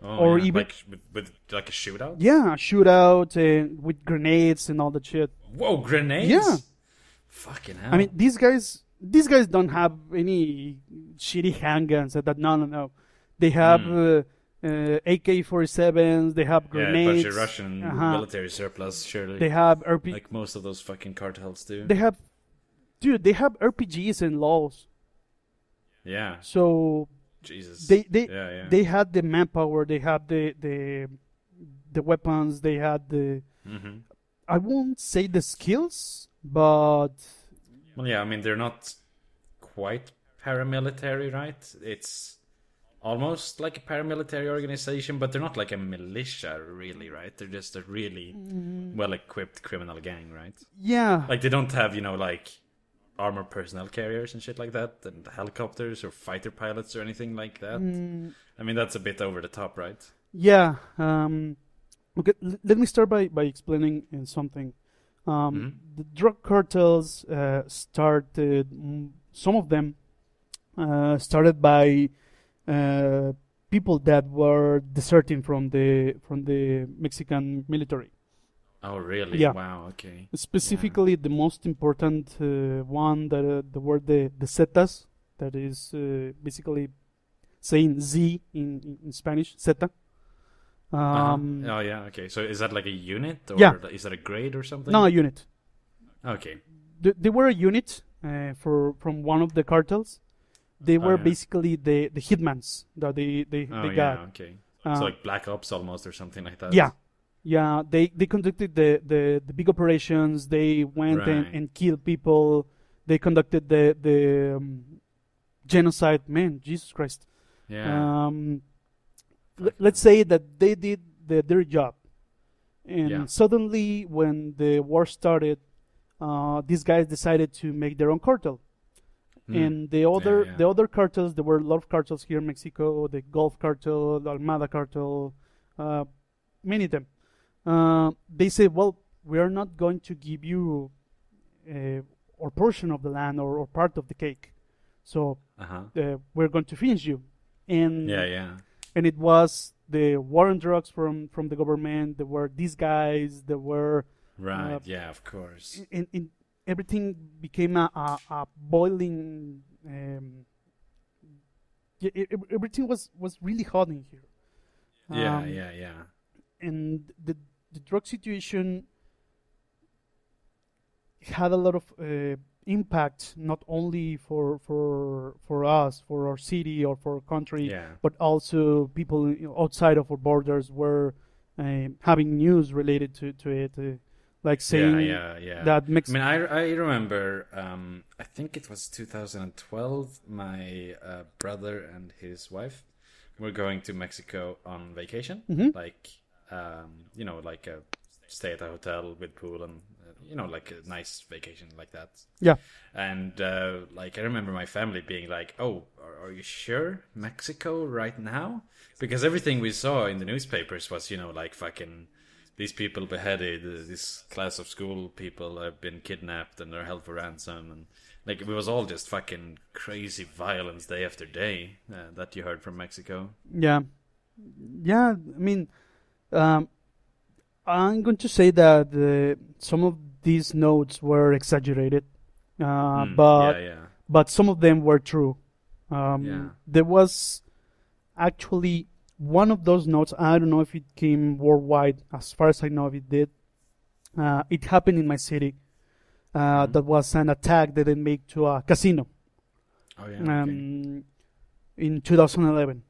Oh,
or
yeah.
even...
Like with like a shootout?
Yeah, a shootout and with grenades and all that shit.
Whoa, grenades?
Yeah.
Fucking hell.
I mean, these guys don't have any shitty handguns. No. They have AK-47s. They have grenades.
Yeah, a bunch of Russian military surplus, surely.
They have
like most of those fucking cartels do.
They have RPGs and laws.
Yeah.
So
Jesus.
They had the manpower. They had the weapons. They had the...
Mm-hmm.
I won't say the skills, but...
Well, yeah, I mean, they're not quite paramilitary, right? It's almost like a paramilitary organization, but they're not like a militia, really, right? They're just a really well-equipped criminal gang, right?
Yeah.
Like, they don't have, like, armored personnel carriers and shit like that, and helicopters or fighter pilots or anything like that. I mean, that's a bit over the top, right?
Yeah. Okay, let me start by explaining something. The drug cartels started. Some of them started by people that were deserting from the Mexican military.
Oh, really?
Yeah.
Wow. Okay.
Specifically, the most important one that were the Zetas. That is basically saying Z in Spanish. Zeta.
Oh yeah, okay. So is that like a unit, or is that a grade or something?
No, a unit.
Okay.
They were a unit from one of the cartels. They were basically the hitmans that they got.
Yeah, okay. So like Black Ops almost or something like that.
Yeah. They conducted the big operations. They went and killed people. They conducted the genocide. Man, Jesus Christ.
Yeah.
Let's say that they did their job, and suddenly when the war started, these guys decided to make their own cartel. And the other cartels, there were a lot of cartels here in Mexico: the Gulf cartel, the Almada cartel, many of them. They said, well, we are not going to give you or portion of the land or part of the cake, so we're going to finish you. And and it was the war on drugs from the government. There were these guys. There were
of course.
And everything became a boiling. Everything was really hot in here.
Yeah.
And the drug situation had a lot of impact, not only for us, for our city or for our country, but also people outside of our borders were having news related to it, like saying that
I mean, I remember, I think it was 2012, my brother and his wife were going to Mexico on vacation, like like a stay at a hotel with pool and like a nice vacation like that.
Yeah.
And like I remember my family being like, "Oh, are you sure Mexico right now?" Because everything we saw in the newspapers was, like fucking these people beheaded, this class of school people have been kidnapped and they're held for ransom, and like it was all just fucking crazy violence day after day that you heard from Mexico.
Yeah. I mean, I'm going to say that some of these notes were exaggerated. But
yeah.
some of them were true.
Yeah.
There was actually one of those notes. I don't know if it came worldwide. As far as I know, if it did, it happened in my city. That was an attack that they made to a casino.
Oh yeah.
In 2011.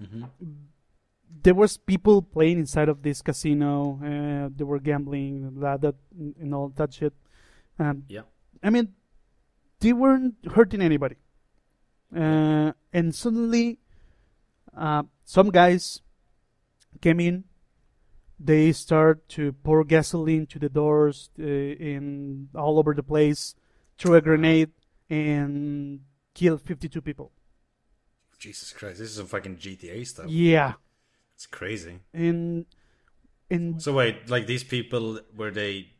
Mm-hmm.
There was people playing inside of this casino. They were gambling, that and all that shit.
Yeah.
I mean, they weren't hurting anybody. And suddenly, some guys came in. They start to pour gasoline to the doors in all over the place, threw a grenade, and killed 52 people.
Jesus Christ, this is some fucking GTA stuff.
Yeah.
It's crazy.
And
So wait, like these people, were they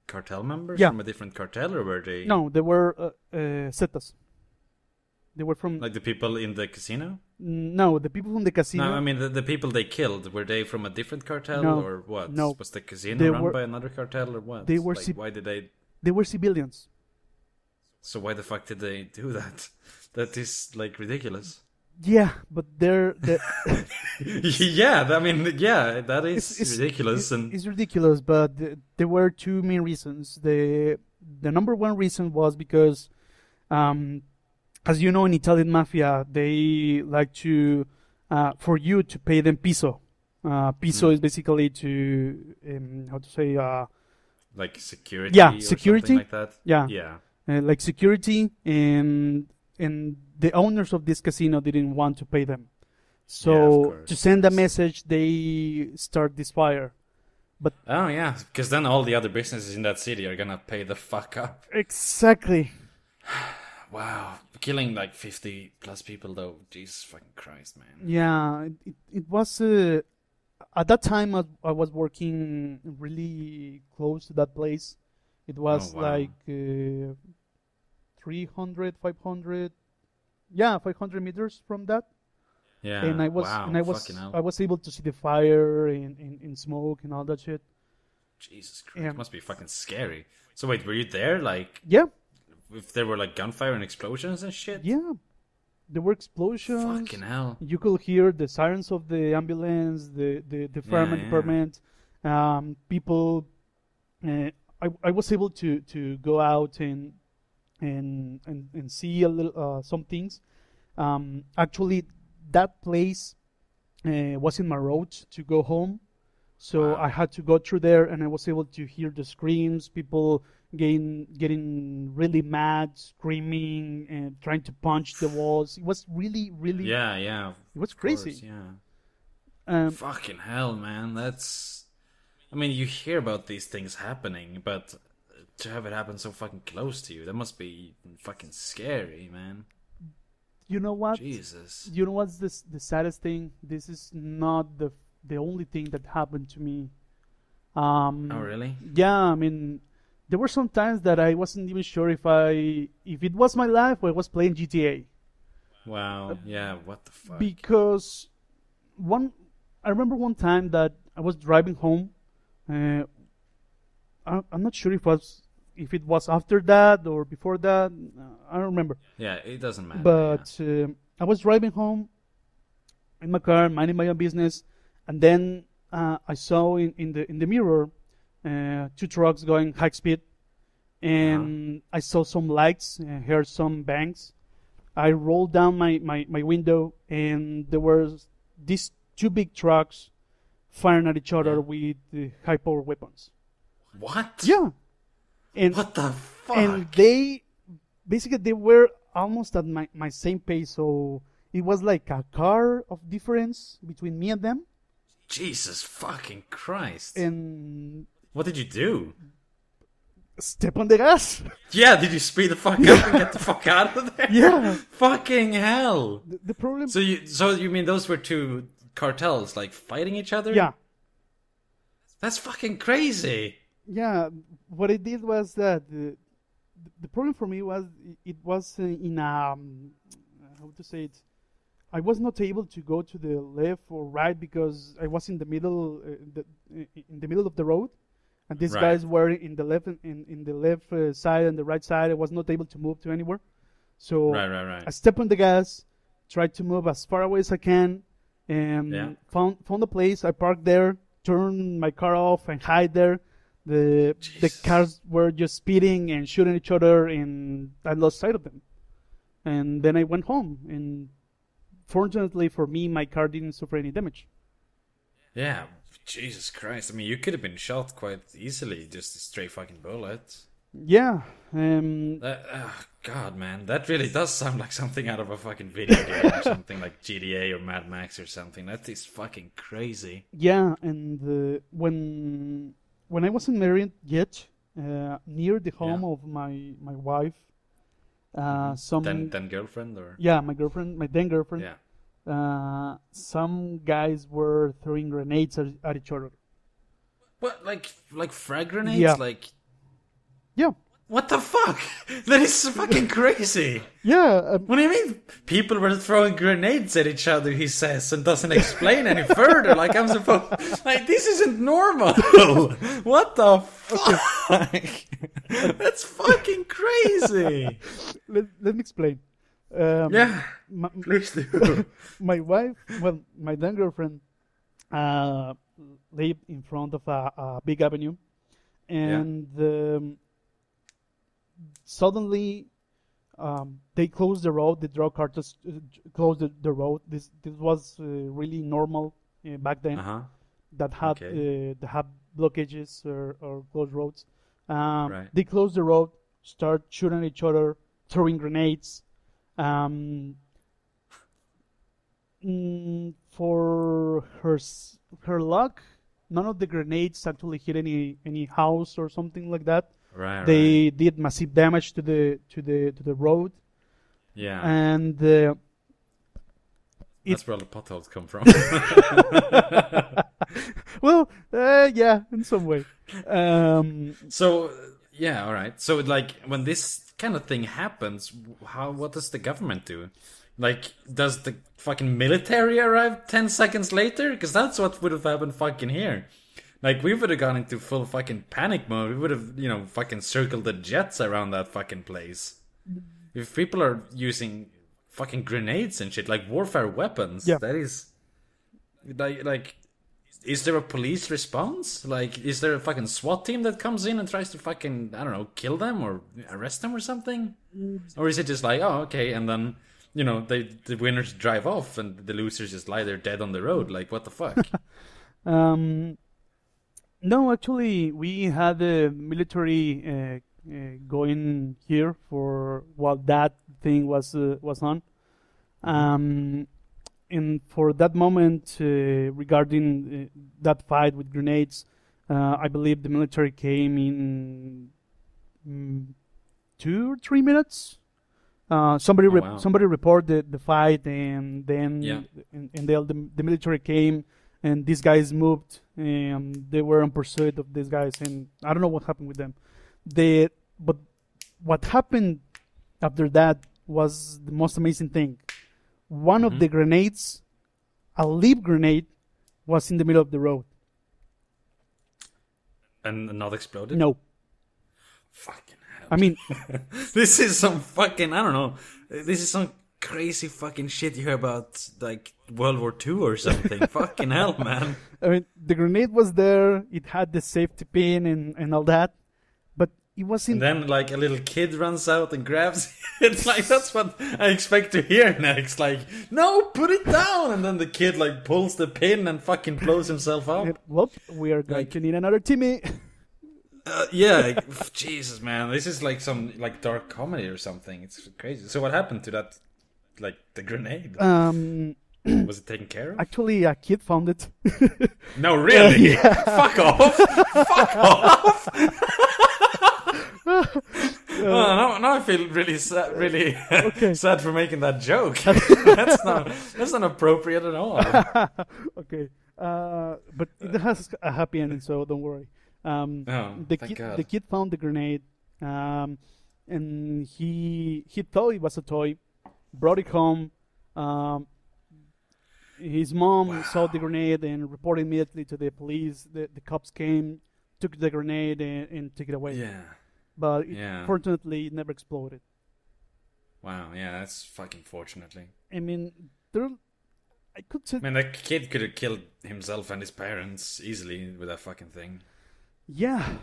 cartel members
Yeah.
from a different cartel, or were they
no, they were Zetas. They were from
like the people in the casino?
no, the people from the casino.
No, I mean the people they killed, were they from a different cartel
No,
or what?
no.
Was the casino
They
run
were-
by another cartel or what?
they were
like,
civ-
why did they?
They were civilians.
So why the fuck did they do that? That is like ridiculous.
Yeah, but they're
Yeah, I mean, yeah, that is ridiculous. And
it's ridiculous. But there were two main reasons. The number one reason was because, as you know, in Italian mafia, they like to for you to pay them piso. Piso is basically to how to say
like security.
Yeah,
or
security.
something like that.
Yeah.
Yeah.
Like security, and the owners of this casino didn't want to pay them. So
Yeah, of course,
to send a
yes.
message, they start this fire.
Oh yeah, because then all the other businesses in that city are gonna pay the fuck up.
Exactly.
Wow, killing like 50 plus people though. Jesus fucking Christ, man.
Yeah, it was at that time I was working really close to that place. It was
Oh, wow.
like 300, 500, 500 meters from that.
Yeah.
And I was
wow,
and I was
fucking hell.
I was able to see the fire and smoke and all that shit.
Jesus Christ,
Yeah.
it must be fucking scary. So wait, were you there? Like,
Yeah,
if there were like gunfire and explosions and shit?
yeah. There were explosions.
Fucking hell.
You could hear the sirens of the ambulance, the fireman
yeah.
department, people. I was able to go out and see a little some things. Actually, that place was in my road to go home, so
Wow.
I had to go through there, and I was able to hear the screams, people getting really mad, screaming, and trying to punch the walls. It was really, really,
Yeah, yeah.
it was
of
crazy.
course, yeah.
Um,
Fucking hell, man. That's. I mean, you hear about these things happening, but to have it happen so fucking close to you, that must be fucking scary, man.
you know what?
Jesus.
You know what's the saddest thing? This is not the only thing that happened to me.
Oh, really?
Yeah, I mean, there were some times that I wasn't even sure if it was my life or I was playing GTA.
Wow. Yeah, what the fuck?
Because I remember one time that I was driving home. I'm not sure if it was after that or before that. I don't remember.
Yeah, it doesn't matter.
But I was driving home in my car, minding my own business, and then I saw in the mirror two trucks going high speed, and I saw some lights, heard some bangs. I rolled down my window, and there were these two big trucks firing at each other with high power weapons.
What?
Yeah, and
What the fuck?
and they were almost at my same pace, so it was like a car of difference between me and them.
Jesus fucking Christ.
And
What did you do?
step on the gas.
Yeah, did you speed the fuck up and get the fuck out of there?
Yeah.
Fucking hell.
The problem.
So you mean those were two cartels like fighting each other?
Yeah,
That's fucking crazy.
yeah. What I did was that the problem for me was it was in how to say it. I was not able to go to the left or right because I was in the middle, in the middle of the road, and these
Right.
guys were in the left side and the right side. I was not able to move to anywhere, so
Right. Right. Right.
I stepped on the gas, tried to move as far away as I can,
Yeah.
and found a place. I parked there, turned my car off, and hide there. The cars were just speeding and shooting each other, and I lost sight of them. And then I went home, and fortunately for me, my car didn't suffer any damage.
Yeah. Jesus Christ. I mean, you could have been shot quite easily, just a stray fucking bullet.
Yeah,
God, man, that really does sound like something out of a fucking video game or something like GTA or Mad Max or something. That is fucking crazy.
yeah. And when I wasn't married yet, near the home of my wife, some
Then girlfriend or
yeah, my girlfriend, my then girlfriend,
yeah.
some guys were throwing grenades at each other.
What, like frag grenades?
Yeah.
Like,
Yeah,
what the fuck? That is fucking crazy.
yeah.
What do you mean? People were throwing grenades at each other, he says, and doesn't explain any further. Like, I'm supposed... Like, this isn't normal. What the fuck? That's fucking crazy.
Let me explain.
Yeah,
My,
please do.
my wife, well, my then girlfriend, lived in front of a big avenue, and suddenly they closed the road. The drug cartels closed the road. This was really normal back then.
Uh-huh.
That had
Okay.
that had blockages or closed roads.
Right.
They closed the road, start shooting each other, throwing grenades. For her luck, none of the grenades actually hit any house or something like that.
Right.
They did massive damage to the road,
Yeah.
and
That's where all the potholes come from.
well, yeah, in some way.
So, yeah, all right. So, like, when this kind of thing happens, what does the government do? Like, does the fucking military arrive 10 seconds later? Because that's what would have happened fucking here. Like, we would have gone into full fucking panic mode. We would have, fucking circled the jets around that fucking place. If people are using fucking grenades and shit, like warfare weapons,
Yeah.
that is... Like, is there a police response? Like, is there a fucking SWAT team that comes in and tries to fucking, I don't know, kill them or arrest them or something? Or is it just like, oh, okay, and then, the winners drive off and the losers just lie there dead on the road? Like, what the fuck?
No, actually, we had the military going here for while that thing was on. And for that moment, regarding that fight with grenades, I believe the military came in 2 or 3 minutes. Somebody
wow.
somebody reported the fight, and then
Yeah.
and the military came, and these guys moved, and they were in pursuit of these guys, and I don't know what happened with them. But what happened after that was the most amazing thing. One of the grenades, a leaf grenade, was in the middle of the road.
And not exploded?
No,
Fucking hell.
I mean,
This is some fucking, I don't know. This is some crazy fucking shit you hear about, like, World War II or something. Fucking hell, man.
the grenade was there. It had the safety pin and all that, but it wasn't.
And then, like, a little kid runs out and grabs it. Like, that's what I expect to hear next. Like, no, put it down! And then the kid, like, pulls the pin and fucking blows himself up.
Well, we are going to need another Timmy.
Yeah, Jesus, man. This is like some, like, dark comedy or something. It's crazy. So what happened to that, like, the grenade? Was it taken care of?
Actually, a kid found it.
No, really?
Yeah.
Fuck off! Fuck off! Now I feel really sad for making that joke. That's not appropriate at all.
Okay, but it has a happy ending, so don't worry.
Thank God.
The kid found the grenade, and he thought it was a toy, brought it home. His mom saw the grenade and reported immediately to the police. The cops came, took the grenade and took it away.
Yeah.
But
Yeah.
fortunately, it never exploded.
Wow. Yeah, that's fucking fortunately.
I mean, I could say,
I mean, that kid could have killed himself and his parents easily with that fucking thing.
yeah,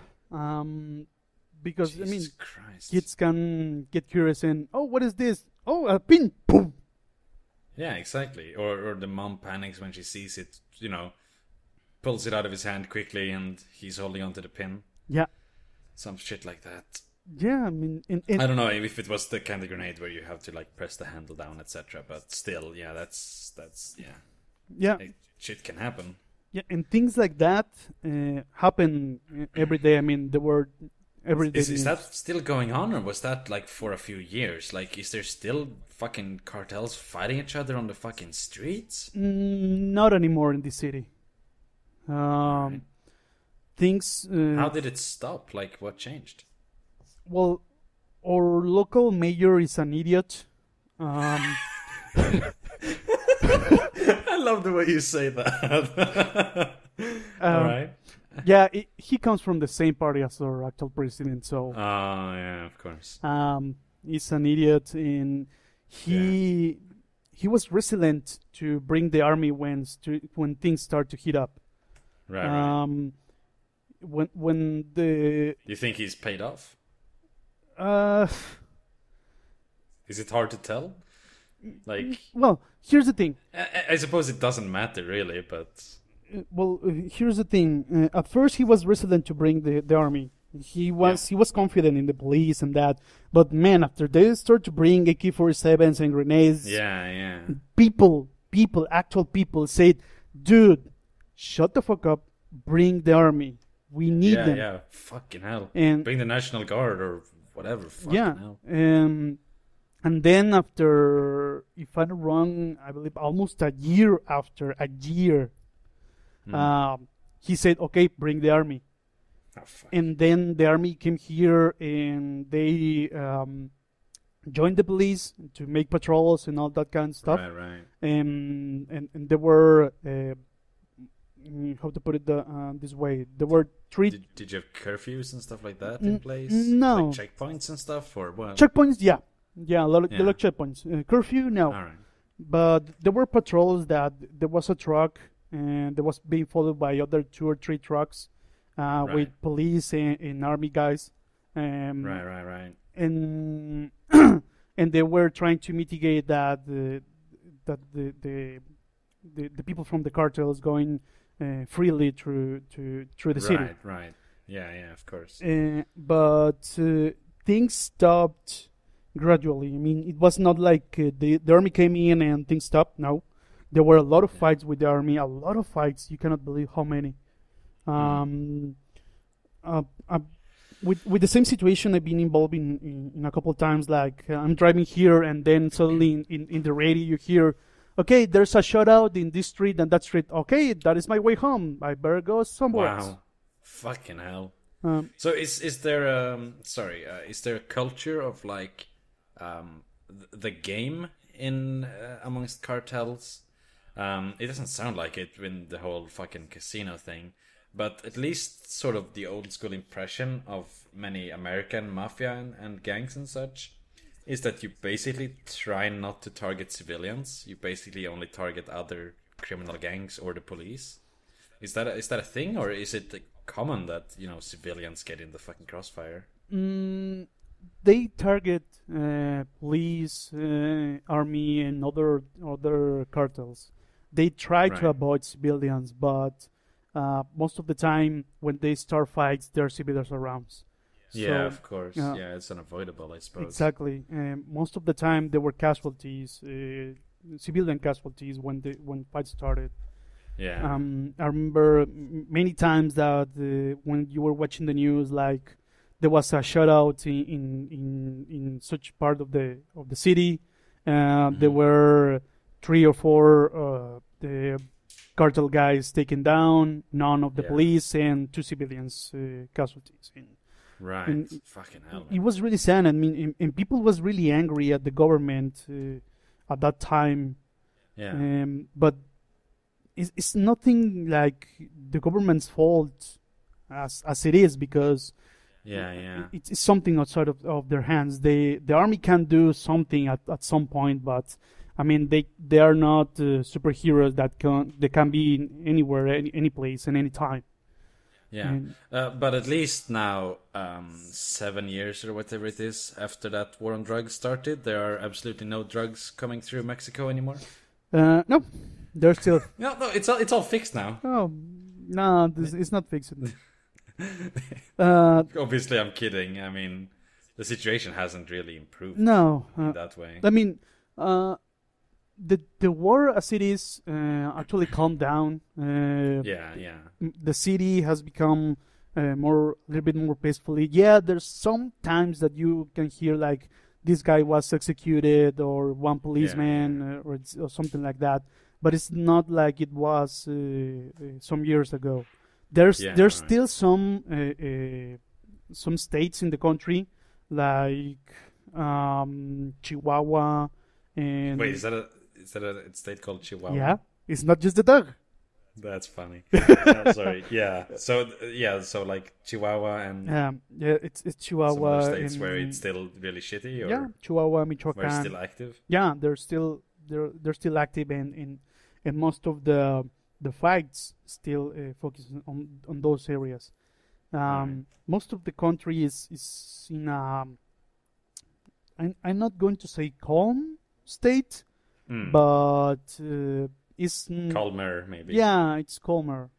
because
Jesus
I mean,
Christ.
kids can get curious and what is this? Oh, a pin, boom.
Yeah, exactly. Or the mom panics when she sees it, pulls it out of his hand quickly and he's holding onto the pin.
Yeah,
Some shit like that.
yeah. I mean,
I don't know if it was the kind of grenade where you have to like press the handle down, etc. But still, yeah, that's
yeah,
shit can happen.
yeah, and things like that happen every day. I mean, there were every day.
Is that still going on, or was that like for a few years? Like, is there still fucking cartels fighting each other on the fucking streets?
Not anymore in the city. Things.
How did it stop? Like, what changed?
Well, our local mayor is an idiot.
I love the way you say that. All right.
Yeah, he comes from the same party as our actual president, so
Oh yeah, of course.
he's an idiot, and he was resilient to bring the army when things start to heat up.
Right.
When the
You think he's paid off?
uh
Is it hard to tell? Like,
well, here's the thing.
I suppose it doesn't matter really, but
Here's the thing. At first, he was resilient to bring the army. He was confident in the police and that. But man, after they start to bring AK-47s and grenades, actual people said, "Dude, shut the fuck up. Bring the army. We need them."
Yeah, fucking hell.
And
bring the National Guard or whatever. Fucking hell.
And then after, if I'm not wrong, I believe almost a year after, he said, "Okay, bring the army."
Oh, fuck.
And then the army came here and they joined the police to make patrols and all that kind of stuff.
Right.
And there were, how to put it this way, there were three...
Did you have curfews and stuff like that in place?
No.
Like checkpoints and stuff? Or what?
Checkpoints, yeah. Yeah, a lot of checkpoints. Curfew, no.
All right.
But there were patrols that there was a truck and there was being followed by other 2 or 3 trucks with police and army guys.
Right.
And and they were trying to mitigate that the people from the cartels going freely through the city.
Right. Yeah, of course.
But things stopped gradually. I mean, it was not like the army came in and things stopped. No, there were a lot of fights with the army. A lot of fights. You cannot believe how many. With the same situation, I've been involved in a couple of times. Like I'm driving here, and then suddenly in the radio you hear, "Okay, there's a shootout in this street and that street. Okay, that is my way home. I better go somewhere else."
Fucking hell. So is there is there a culture of like the game in amongst cartels? It doesn't sound like it in the whole fucking casino thing, but at least sort of the old school impression of many American mafia and gangs and such is that you basically try not to target civilians. You basically only target other criminal gangs or the police. Is that a thing, or is it common that civilians get in the fucking crossfire?
They target police, army, and other cartels. They try to avoid civilians, but most of the time when they start fights, there are civilians around.
Yeah, of course. Yeah, it's unavoidable, I suppose.
Exactly. Most of the time there were casualties, civilian casualties when fights started.
Yeah.
I remember many times that when you were watching the news, like there was a shootout in such part of the city. There were 3 or 4 the cartel guys taken down, none of the police, and 2 civilians casualties.
And fucking hell, man.
It was really sad. I mean, and people was really angry at the government at that time.
Yeah.
But it's nothing like the government's fault as it is, because
Yeah.
it's something outside of their hands. The army can do something at some point, but I mean they are not superheroes that can be in anywhere, any place, and any time.
Yeah.
And,
But at least now, 7 years or whatever it is after that war on drugs started, there are absolutely no drugs coming through Mexico anymore.
no, they're still.
No, it's all fixed now.
Oh no, it's not fixed.
Obviously, I'm kidding. I mean, the situation hasn't really improved.
No,
in that way.
I mean, the war as it is actually calmed down.
Yeah.
The city has become a little bit more peacefully. Yeah, there's some times that you can hear like this guy was executed or one policeman or something like that, but it's not like it was some years ago. There's still some states in the country like Chihuahua and
Wait, is that a state called Chihuahua?
yeah, it's not just the dog.
That's funny. No, sorry. Yeah. So like Chihuahua and
It's Chihuahua.
some other states where it's still really shitty, or
yeah, Chihuahua,
where it's
Michoacan.
still active.
Yeah, they're still active, and most of the fights still focus on those areas.
Right.
Most of the country is in I'm not going to say calm state, but it's
Calmer, maybe.
Yeah, it's calmer.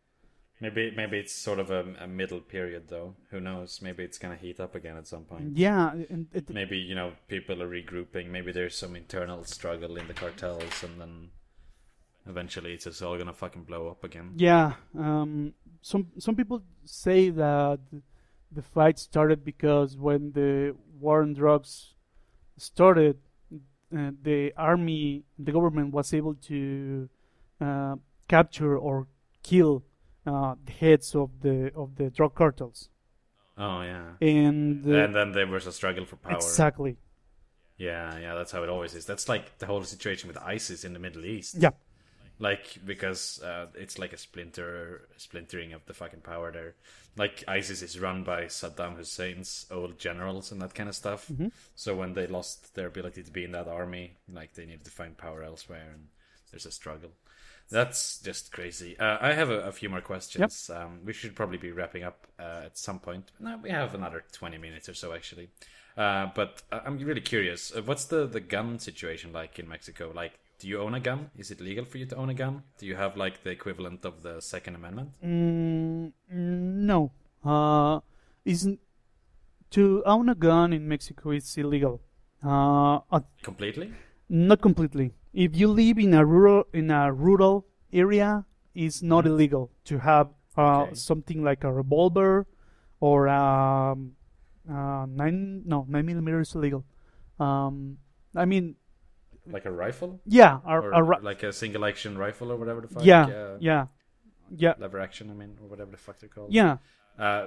Maybe it's sort of a middle period, though. Who knows? Maybe it's gonna heat up again at some point.
Yeah,
Maybe people are regrouping. Maybe there's some internal struggle in the cartels, and then eventually it's just all gonna fucking blow up again.
yeah. Some people say that the fight started because when the war on drugs started, the government was able to capture or kill the heads of the drug cartels.
Oh yeah.
And
then there was a struggle for power.
exactly.
Yeah, that's how it always is. That's like the whole situation with ISIS in the Middle East.
Yeah.
Like, because it's like a splintering of the fucking power there. Like, ISIS is run by Saddam Hussein's old generals and that kind of stuff.
Mm-hmm.
So when they lost their ability to be in that army, like, they needed to find power elsewhere, and there's a struggle. That's just crazy. I have a few more questions.
Yep.
We should probably be wrapping up at some point. No, we have another 20 minutes or so, actually. But I'm really curious. What's the gun situation like in Mexico? Like, do you own a gun? Is it legal for you to own a gun? Do you have like the equivalent of the Second Amendment?
No. Isn't to own a gun in Mexico is illegal.
Completely?
Not completely. If you live in a rural area, it's not illegal to have something like a revolver or 9mm is illegal. I mean,
like a rifle?
Yeah,
like a single action rifle or whatever the fuck.
Yeah.
Lever action, I mean, or whatever the fuck they're called.
Yeah.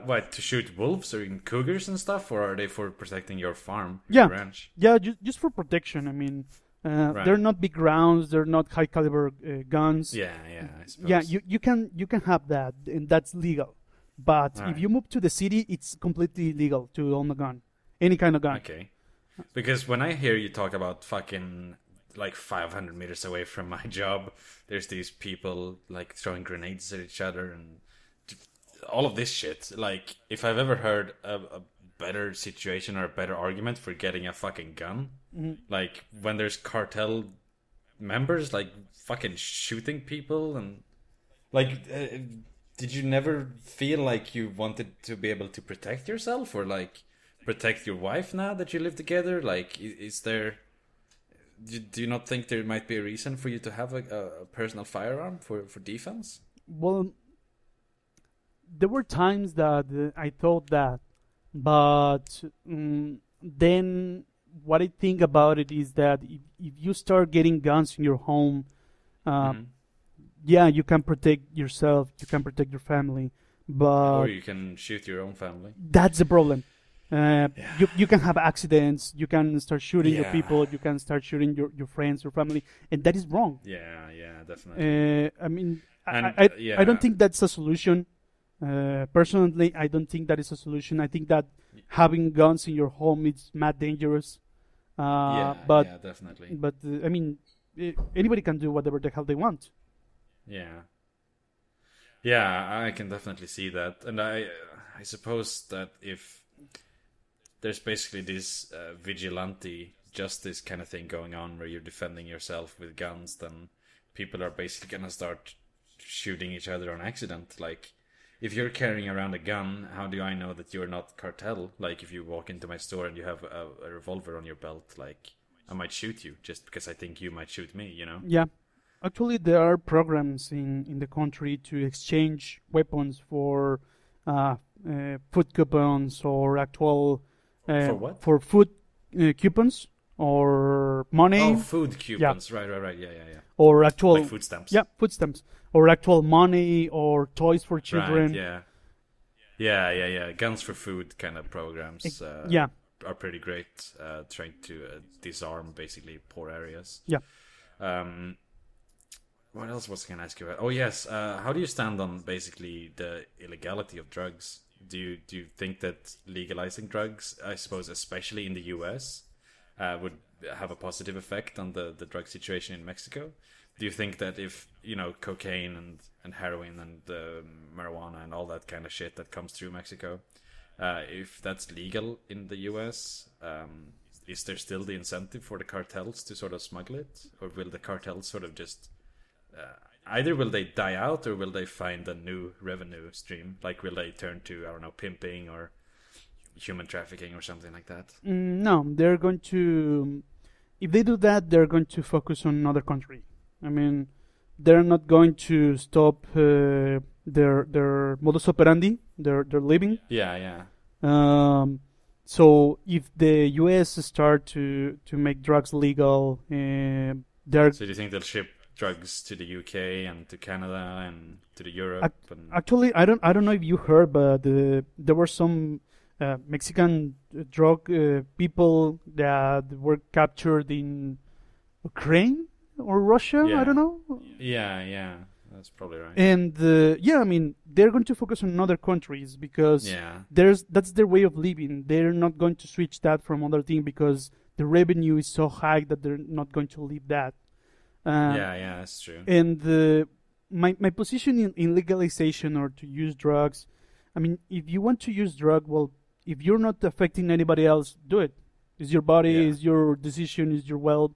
What, to shoot wolves or in cougars and stuff, or are they for protecting your farm,
your
ranch?
Yeah, just for protection. I mean,
Right.
they're not big rounds. They're not high caliber guns.
Yeah, I suppose.
Yeah, you can have that, and that's legal. But
Right.
if you move to the city, it's completely illegal to own a gun, any kind of gun.
Okay. Because when I hear you talk about fucking like 500 meters away from my job, there's these people like throwing grenades at each other and all of this shit. Like, if I've ever heard a better situation or a better argument for getting a fucking gun, like when there's cartel members like fucking shooting people, and like did you never feel like you wanted to be able to protect yourself or like protect your wife now that you live together? Like, is there, do you not think there might be a reason for you to have a personal firearm for defense?
Well, there were times that I thought that, but then what I think about it is that if you start getting guns in your home, yeah, you can protect yourself, you can protect your family, but
or you can shoot your own family.
That's the problem. You can have accidents, you can start shooting your people, you can start shooting your friends, your family, and that is wrong.
Yeah, definitely.
I mean, I don't think that's a solution. Personally, I don't think that is a solution. I think that having guns in your home is mad dangerous. But
Definitely.
I mean, anybody can do whatever the hell they want.
Yeah. Yeah, I can definitely see that. And I suppose that if there's basically this vigilante justice kind of thing going on where you're defending yourself with guns, then people are basically gonna start shooting each other on accident. Like, if you're carrying around a gun, how do I know that you're not cartel? Like, if you walk into my store and you have a revolver on your belt, like, I might shoot you just because I think you might shoot me, you know?
Yeah. Actually, there are programs in the country to exchange weapons for food coupons or actual
For what?
for food coupons or money.
Oh, food coupons. Yeah. Right. Yeah.
Or actual
like food stamps.
Yeah, food stamps or actual money or toys for children.
Right, yeah. Guns for food kind of programs.
Yeah.
Are pretty great. Trying to disarm basically poor areas.
Yeah.
What else was I going to ask you about? Oh yes, how do you stand on basically the illegality of drugs? Do you think that legalizing drugs, I suppose, especially in the U.S., would have a positive effect on the drug situation in Mexico? Do you think that if, you know, cocaine and heroin and marijuana and all that kind of shit that comes through Mexico, if that's legal in the U.S., is there still the incentive for the cartels to sort of smuggle it? Or will the cartels sort of just... either will they die out or will they find a new revenue stream? Like, will they turn to, I don't know, pimping or human trafficking or something like that?
No, they're going to... If they do that, they're going to focus on another country. I mean, they're not going to stop their modus operandi, their living.
Yeah.
So if the U.S. start to make drugs legal, they're...
So do you think they'll ship drugs to the UK and to Canada and to the Europe?
Actually, I don't know if you heard, but there were some Mexican drug people that were captured in Ukraine or Russia.
Yeah.
I don't know.
Yeah, that's probably right.
And I mean, they're going to focus on other countries because that's their way of living. They're not going to switch that from other thing because the revenue is so high that they're not going to leave that.
Yeah, that's true.
And my position in legalization or to use drugs, I mean, if you want to use drug, well, if you're not affecting anybody else, do it. It's your body, it's your decision, it's your wealth.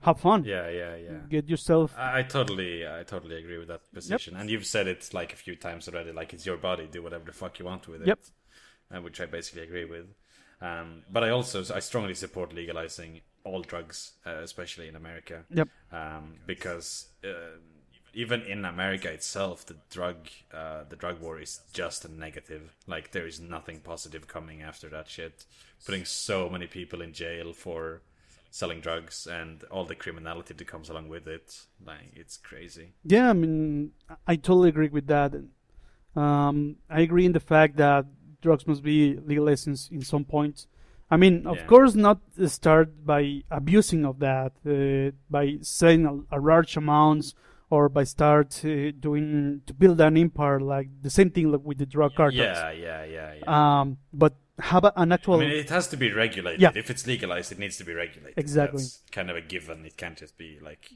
Have fun.
Yeah.
Get yourself.
I totally agree with that position. Yep. And you've said it like a few times already. Like, it's your body. Do whatever the fuck you want with it.
Yep.
Which I basically agree with. But I strongly support legalizing all drugs, especially in America.
Yep.
Because even in America itself, the drug war is just a negative. Like, there is nothing positive coming after that shit. Putting so many people in jail for selling drugs and all the criminality that comes along with it. Like, it's crazy.
Yeah, I mean, I totally agree with that. I agree in the fact that drugs must be legalized in some point. I mean, of course, not start by abusing of that, by selling a large amounts, or by start doing to build an empire, like the same thing like with the drug cartels.
Yeah.
But have an actual...
I mean, it has to be regulated. Yeah. If it's legalized, it needs to be regulated.
Exactly.
That's kind of a given. It can't just be like...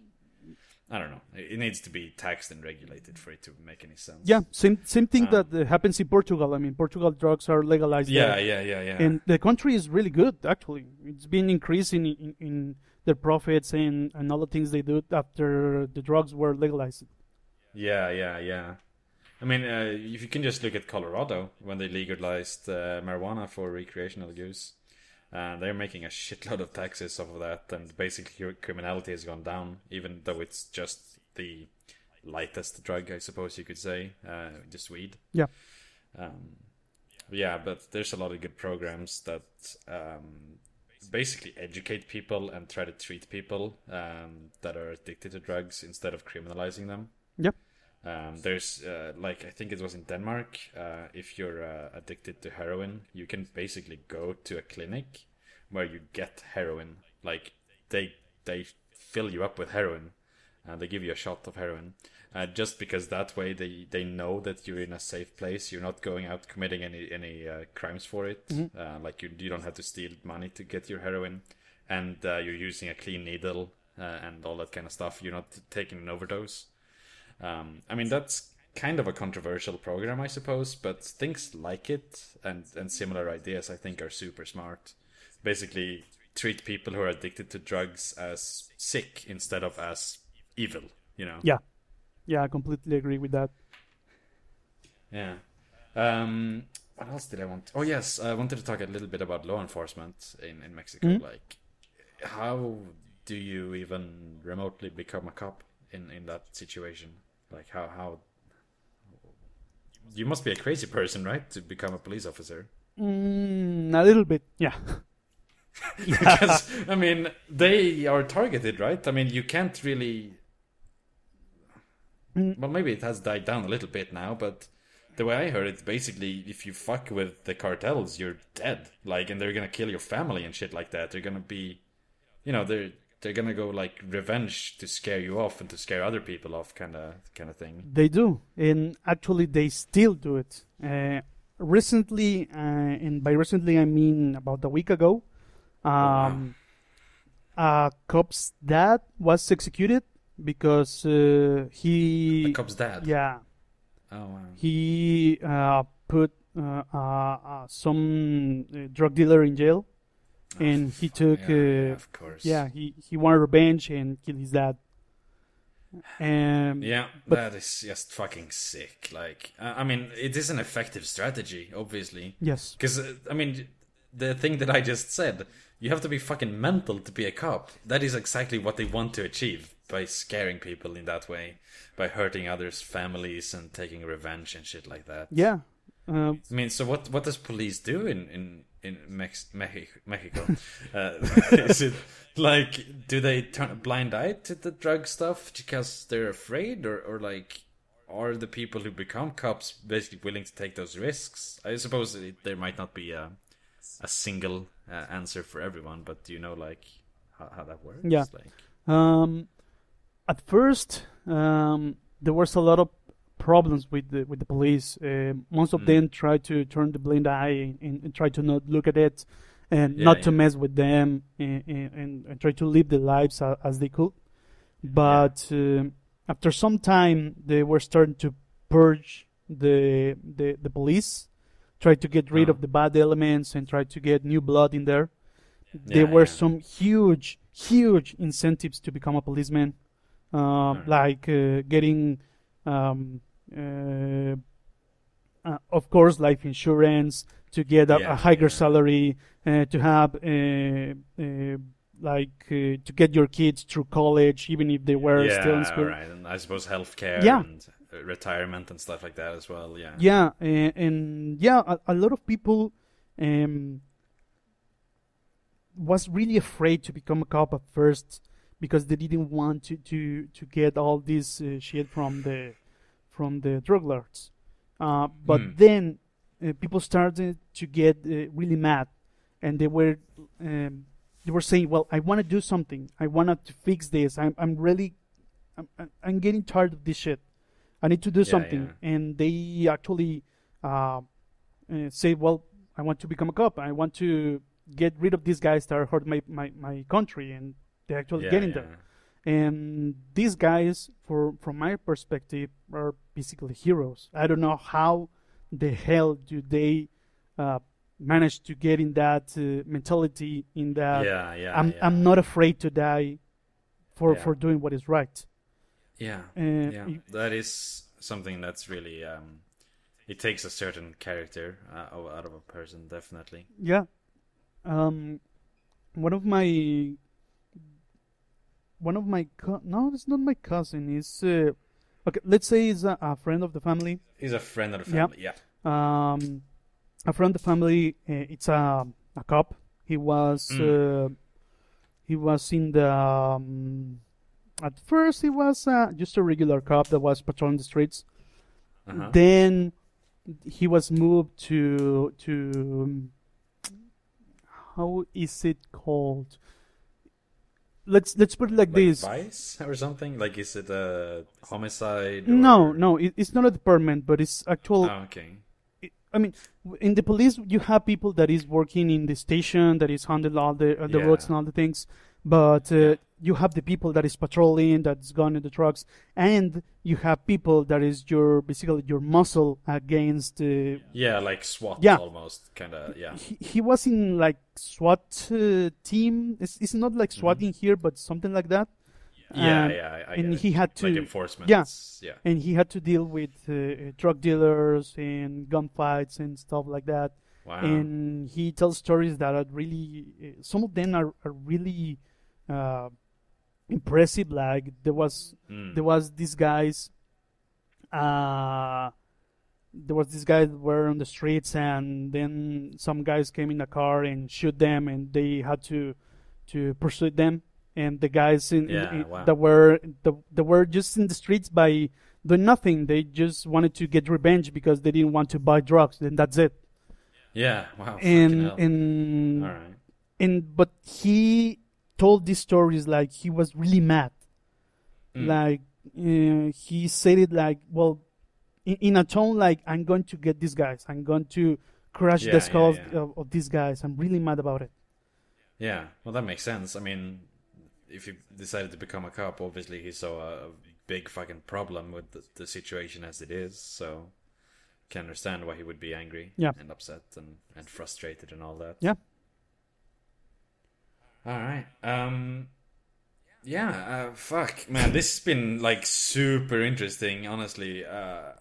I don't know. It needs to be taxed and regulated for it to make any sense.
Yeah, same thing that happens in Portugal. I mean, Portugal drugs are legalized.
Yeah.
And the country is really good, actually. It's been increasing in their profits and all the things they do after the drugs were legalized.
Yeah. I mean, if you can just look at Colorado, when they legalized marijuana for recreational use, they're making a shitload of taxes off of that, and basically criminality has gone down, even though it's just the lightest drug, I suppose you could say, just weed.
Yeah.
But there's a lot of good programs that basically educate people and try to treat people that are addicted to drugs instead of criminalizing them.
Yep.
There's I think it was in Denmark, if you're addicted to heroin, you can basically go to a clinic where you get heroin. Like, they fill you up with heroin, They give you a shot of heroin. Just because that way they know that you're in a safe place. You're not going out committing any crimes for it. Like you don't have to steal money to get your heroin, and you're using a clean needle and all that kind of stuff. You're not taking an overdose. I mean, that's kind of a controversial program, I suppose, but things like it and similar ideas, I think, are super smart. Basically, treat people who are addicted to drugs as sick instead of as evil, you know?
Yeah, I completely agree with that.
Yeah. What else did I want? Oh, yes, I wanted to talk a little bit about law enforcement in Mexico. Like, how do you even remotely become a cop in that situation? Like, how... You must be a crazy person, right, to become a police officer?
A little bit, yeah.
Because, I mean, they are targeted, right? I mean, you can't really... Well, maybe it has died down a little bit now, but the way I heard it, basically, if you fuck with the cartels, you're dead. Like, and they're gonna kill your family and shit like that. They're gonna be... You know, they're gonna go, like, revenge to scare you off and to scare other people off kind of thing.
They do, and actually they still do it. Recently, and by recently I mean about a week ago, a cop's dad was executed because he...
The cop's dad?
Yeah.
Oh, wow.
He put some drug dealer in jail, and he took...
of course.
Yeah, he wanted revenge and killed his dad.
Yeah,
but
that is just fucking sick. Like, I mean, it is an effective strategy, obviously.
Yes.
Because, I mean, the thing that I just said, you have to be fucking mental to be a cop. That is exactly what they want to achieve by scaring people in that way, by hurting others' families and taking revenge and shit like that.
Yeah.
I mean, so what does police do in Mexico? Is it like, do they turn a blind eye to the drug stuff because they're afraid, or like, are the people who become cops basically willing to take those risks? I suppose there might not be a single answer for everyone, but do you know like how that works?
Yeah.
Like,
at first, there was a lot of problems with the police. Most of them try to turn the blind eye and try to not look at it and not to mess with them and try to live their lives as they could. But after some time, they were starting to purge the police, try to get rid of the bad elements and try to get new blood in there. There were some huge incentives to become a policeman, like getting... of course, life insurance, to get a higher salary, to have to get your kids through college, even if they were still in school.
Right. And I suppose healthcare and retirement and stuff like that as well.
A lot of people was really afraid to become a cop at first because they didn't want to get all this shit from the drug lords. But then people started to get really mad, and they were saying, "Well, I want to do something. I want to fix this. I'm getting tired of this shit. I need to do something." And they actually say, "Well, I want to become a cop. I want to get rid of these guys that hurt my country," and they're actually getting there. And these guys, from my perspective, are basically heroes. I don't know how the hell do they manage to get in that mentality, in that I'm not afraid to die for doing what is right.
That is something that's really it takes a certain character out of a person, definitely.
No, it's not my cousin. It's okay. Let's say he's a friend of the family.
He's a friend of the family.
A friend of the family. It's a cop. He was in the. At first, he was just a regular cop that was patrolling the streets. Then he was moved to how is it called? let's put it like
Like
this.
vice or something? Like, is it a homicide?
No,
Or...
no, it's not a department, but it's actual.
Oh, okay.
I mean, in the police, you have people that is working in the station, that is handling all the roads and all the things. But you have the people that is patrolling, that's gone in the trucks, and you have people that is basically your muscle against.
Yeah, like SWAT
Yeah.
almost, kind of. Yeah.
He was in like SWAT team. It's not like SWAT in here, but something like that.
Yeah,
And-
yeah. I
and
get
he
it.
had to-
like enforcement.
yeah.
Yeah.
And he had to deal with drug dealers and gunfights and stuff like that.
Wow.
And he tells stories that are really, some of them are really impressive. Like there was these guys, that were on the streets, and then some guys came in a car and shoot them, and they had to pursue them. And the guys
Wow.
that were just in the streets by doing nothing. They just wanted to get revenge because they didn't want to buy drugs. Then that's it.
Yeah. Wow. fucking hell.
And
All right.
but he told these stories like he was really mad. Like he said it like, well, in a tone like, I'm going to get these guys. I'm going to crush
Yeah,
the skulls
yeah.
of these guys. I'm really mad about it.
Yeah. Well, that makes sense. I mean, if he decided to become a cop, obviously he saw a big fucking problem with the situation as it is. So, can understand why he would be angry
Yeah.
and upset and frustrated and all that.
Yeah.
All right. Yeah. Fuck, man. This has been like super interesting. Honestly, I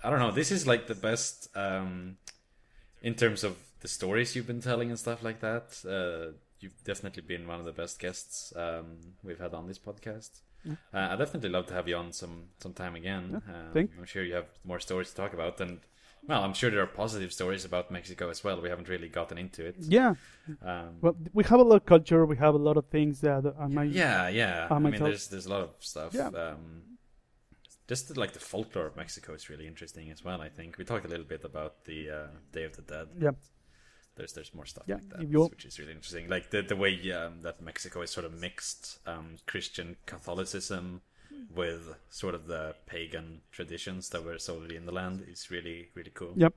don't know. This is like the best in terms of the stories you've been telling and stuff like that. You've definitely been one of the best guests we've had on this podcast. I'd definitely love to have you on some time again. I'm sure you have more stories to talk about, and well, I'm sure there are positive stories about Mexico as well. We haven't really gotten into it.
Yeah.
Um,
Well, we have a lot of culture. We have a lot of things that I might.
yeah. I mean,
myself.
there's a lot of stuff.
Yeah.
Just like the folklore of Mexico is really interesting as well. I think we talked a little bit about the Day of the Dead.
Yeah.
There's more stuff
Yeah,
like that,
if you-
which is really interesting. Like the way that Mexico is sort of mixed Christian Catholicism with sort of the pagan traditions that were solely in the land is really, really cool.
Yep.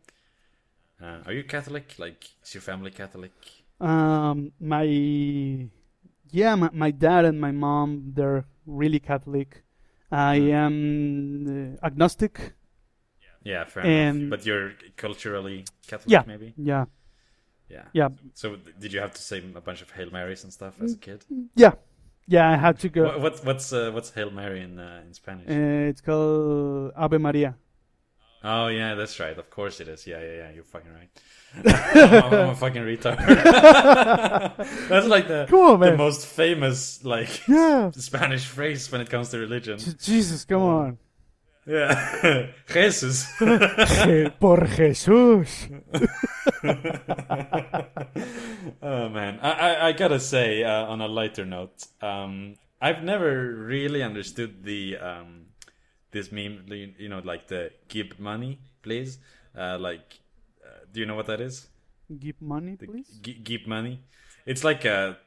Are you Catholic? Like, is your family Catholic?
My dad and my mom, they're really Catholic. I am agnostic.
Yeah, fair
And-
enough. But you're culturally Catholic,
Yeah.
maybe?
Yeah.
Yeah.
Yeah.
So did you have to say a bunch of Hail Marys and stuff as a kid?
Yeah. Yeah, I had to go.
What's Hail Mary in Spanish?
It's called Ave Maria.
Oh yeah, that's right. Of course it is. Yeah. You're fucking right. I'm a fucking retard. That's like
Come on,
the
man.
most famous like
Yeah.
Spanish phrase when it comes to religion.
Jesus, come on.
Yeah, Jesus.
Por Jesús.
Oh man, I gotta say on a lighter note, I've never really understood the this meme, you know, like the give money, please. Do you know what that is?
Give money, please.
Give money. It's like a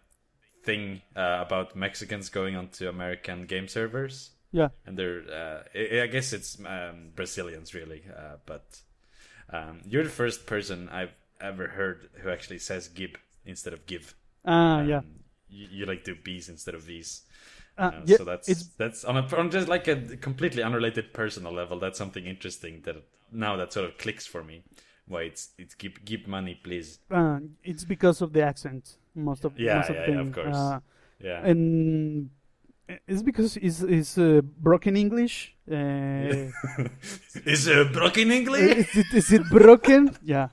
thing about Mexicans going onto American game servers.
Yeah.
And they're, I guess it's Brazilians really, but you're the first person I've ever heard who actually says "gib" instead of "give."
Yeah.
You like do B's instead of V's.
Yeah,
So that's on just like a completely unrelated personal level. That's something interesting that sort of clicks for me. Why it's give money, please.
It's because of the accent. Most of
Yeah,
thing.
of course. Yeah.
And it's because it's broken English.
Is broken English?
Is it broken? Yeah.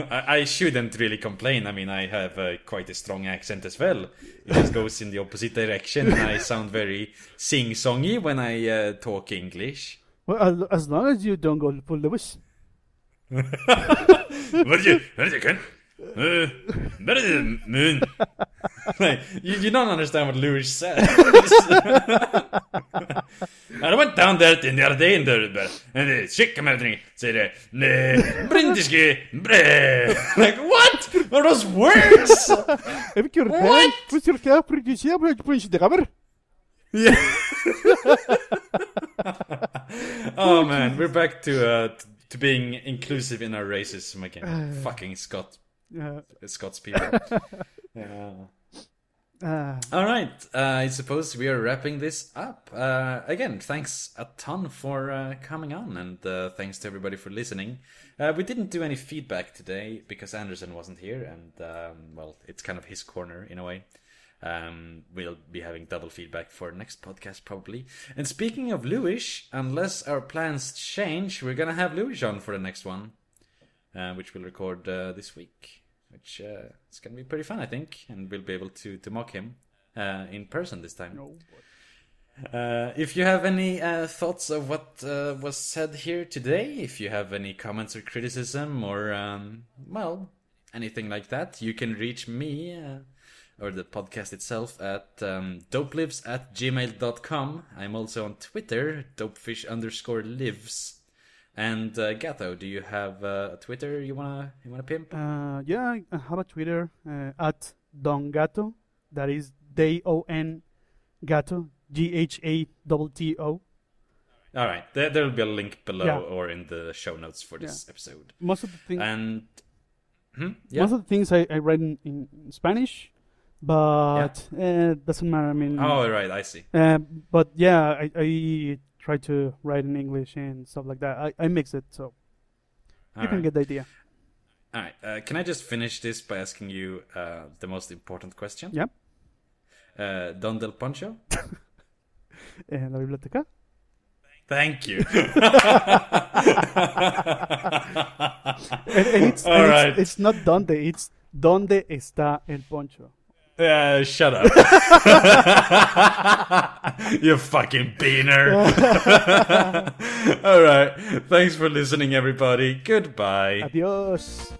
I shouldn't really complain. I mean, I have quite a strong accent as well. It just goes in the opposite direction, and I sound very sing-songy when I talk English.
Well, as long as you don't go full Lewis.
But you can. Better than moon. Like, you don't understand what Lewis said. I went down there the other day and the chick came out and said, Brindiski, bre. Like, what? What are those words? What? Yeah. Oh man, we're back to being inclusive in our racism again. Fucking Scots people. All right, I suppose we are wrapping this up. Again, thanks a ton for coming on, and thanks to everybody for listening. We didn't do any feedback today because Anderson wasn't here, and well, it's kind of his corner in a way. We'll be having double feedback for next podcast probably. And speaking of Lewis, unless our plans change, we're gonna have Lewis on for the next one, which we'll record this week. Which is going to be pretty fun, I think, and we'll be able to mock him in person this time. If you have any thoughts of what was said here today, if you have any comments or criticism or, well, anything like that, you can reach me or the podcast itself at dopelives@gmail.com. I'm also on Twitter, dopefish_lives. And Ghatto, do you have a Twitter you wanna pimp?
Yeah, I have a Twitter at Don Ghatto. That is DON Ghatto, GHATTO.
All right, there'll be a link below or in the show notes for this episode.
Most of the things
most
of the things I write in Spanish, but doesn't matter. I mean,
oh right, I see.
But yeah, I try to write in English and stuff like that. I mix it, so you can get the idea.
All right. Can I just finish this by asking you the most important question?
Yep.
Don del Poncho?
La biblioteca?
Thank you.
It's not donde, it's donde está el poncho.
Shut up. You fucking beaner. Alright. Thanks for listening, everybody. Goodbye.
Adios.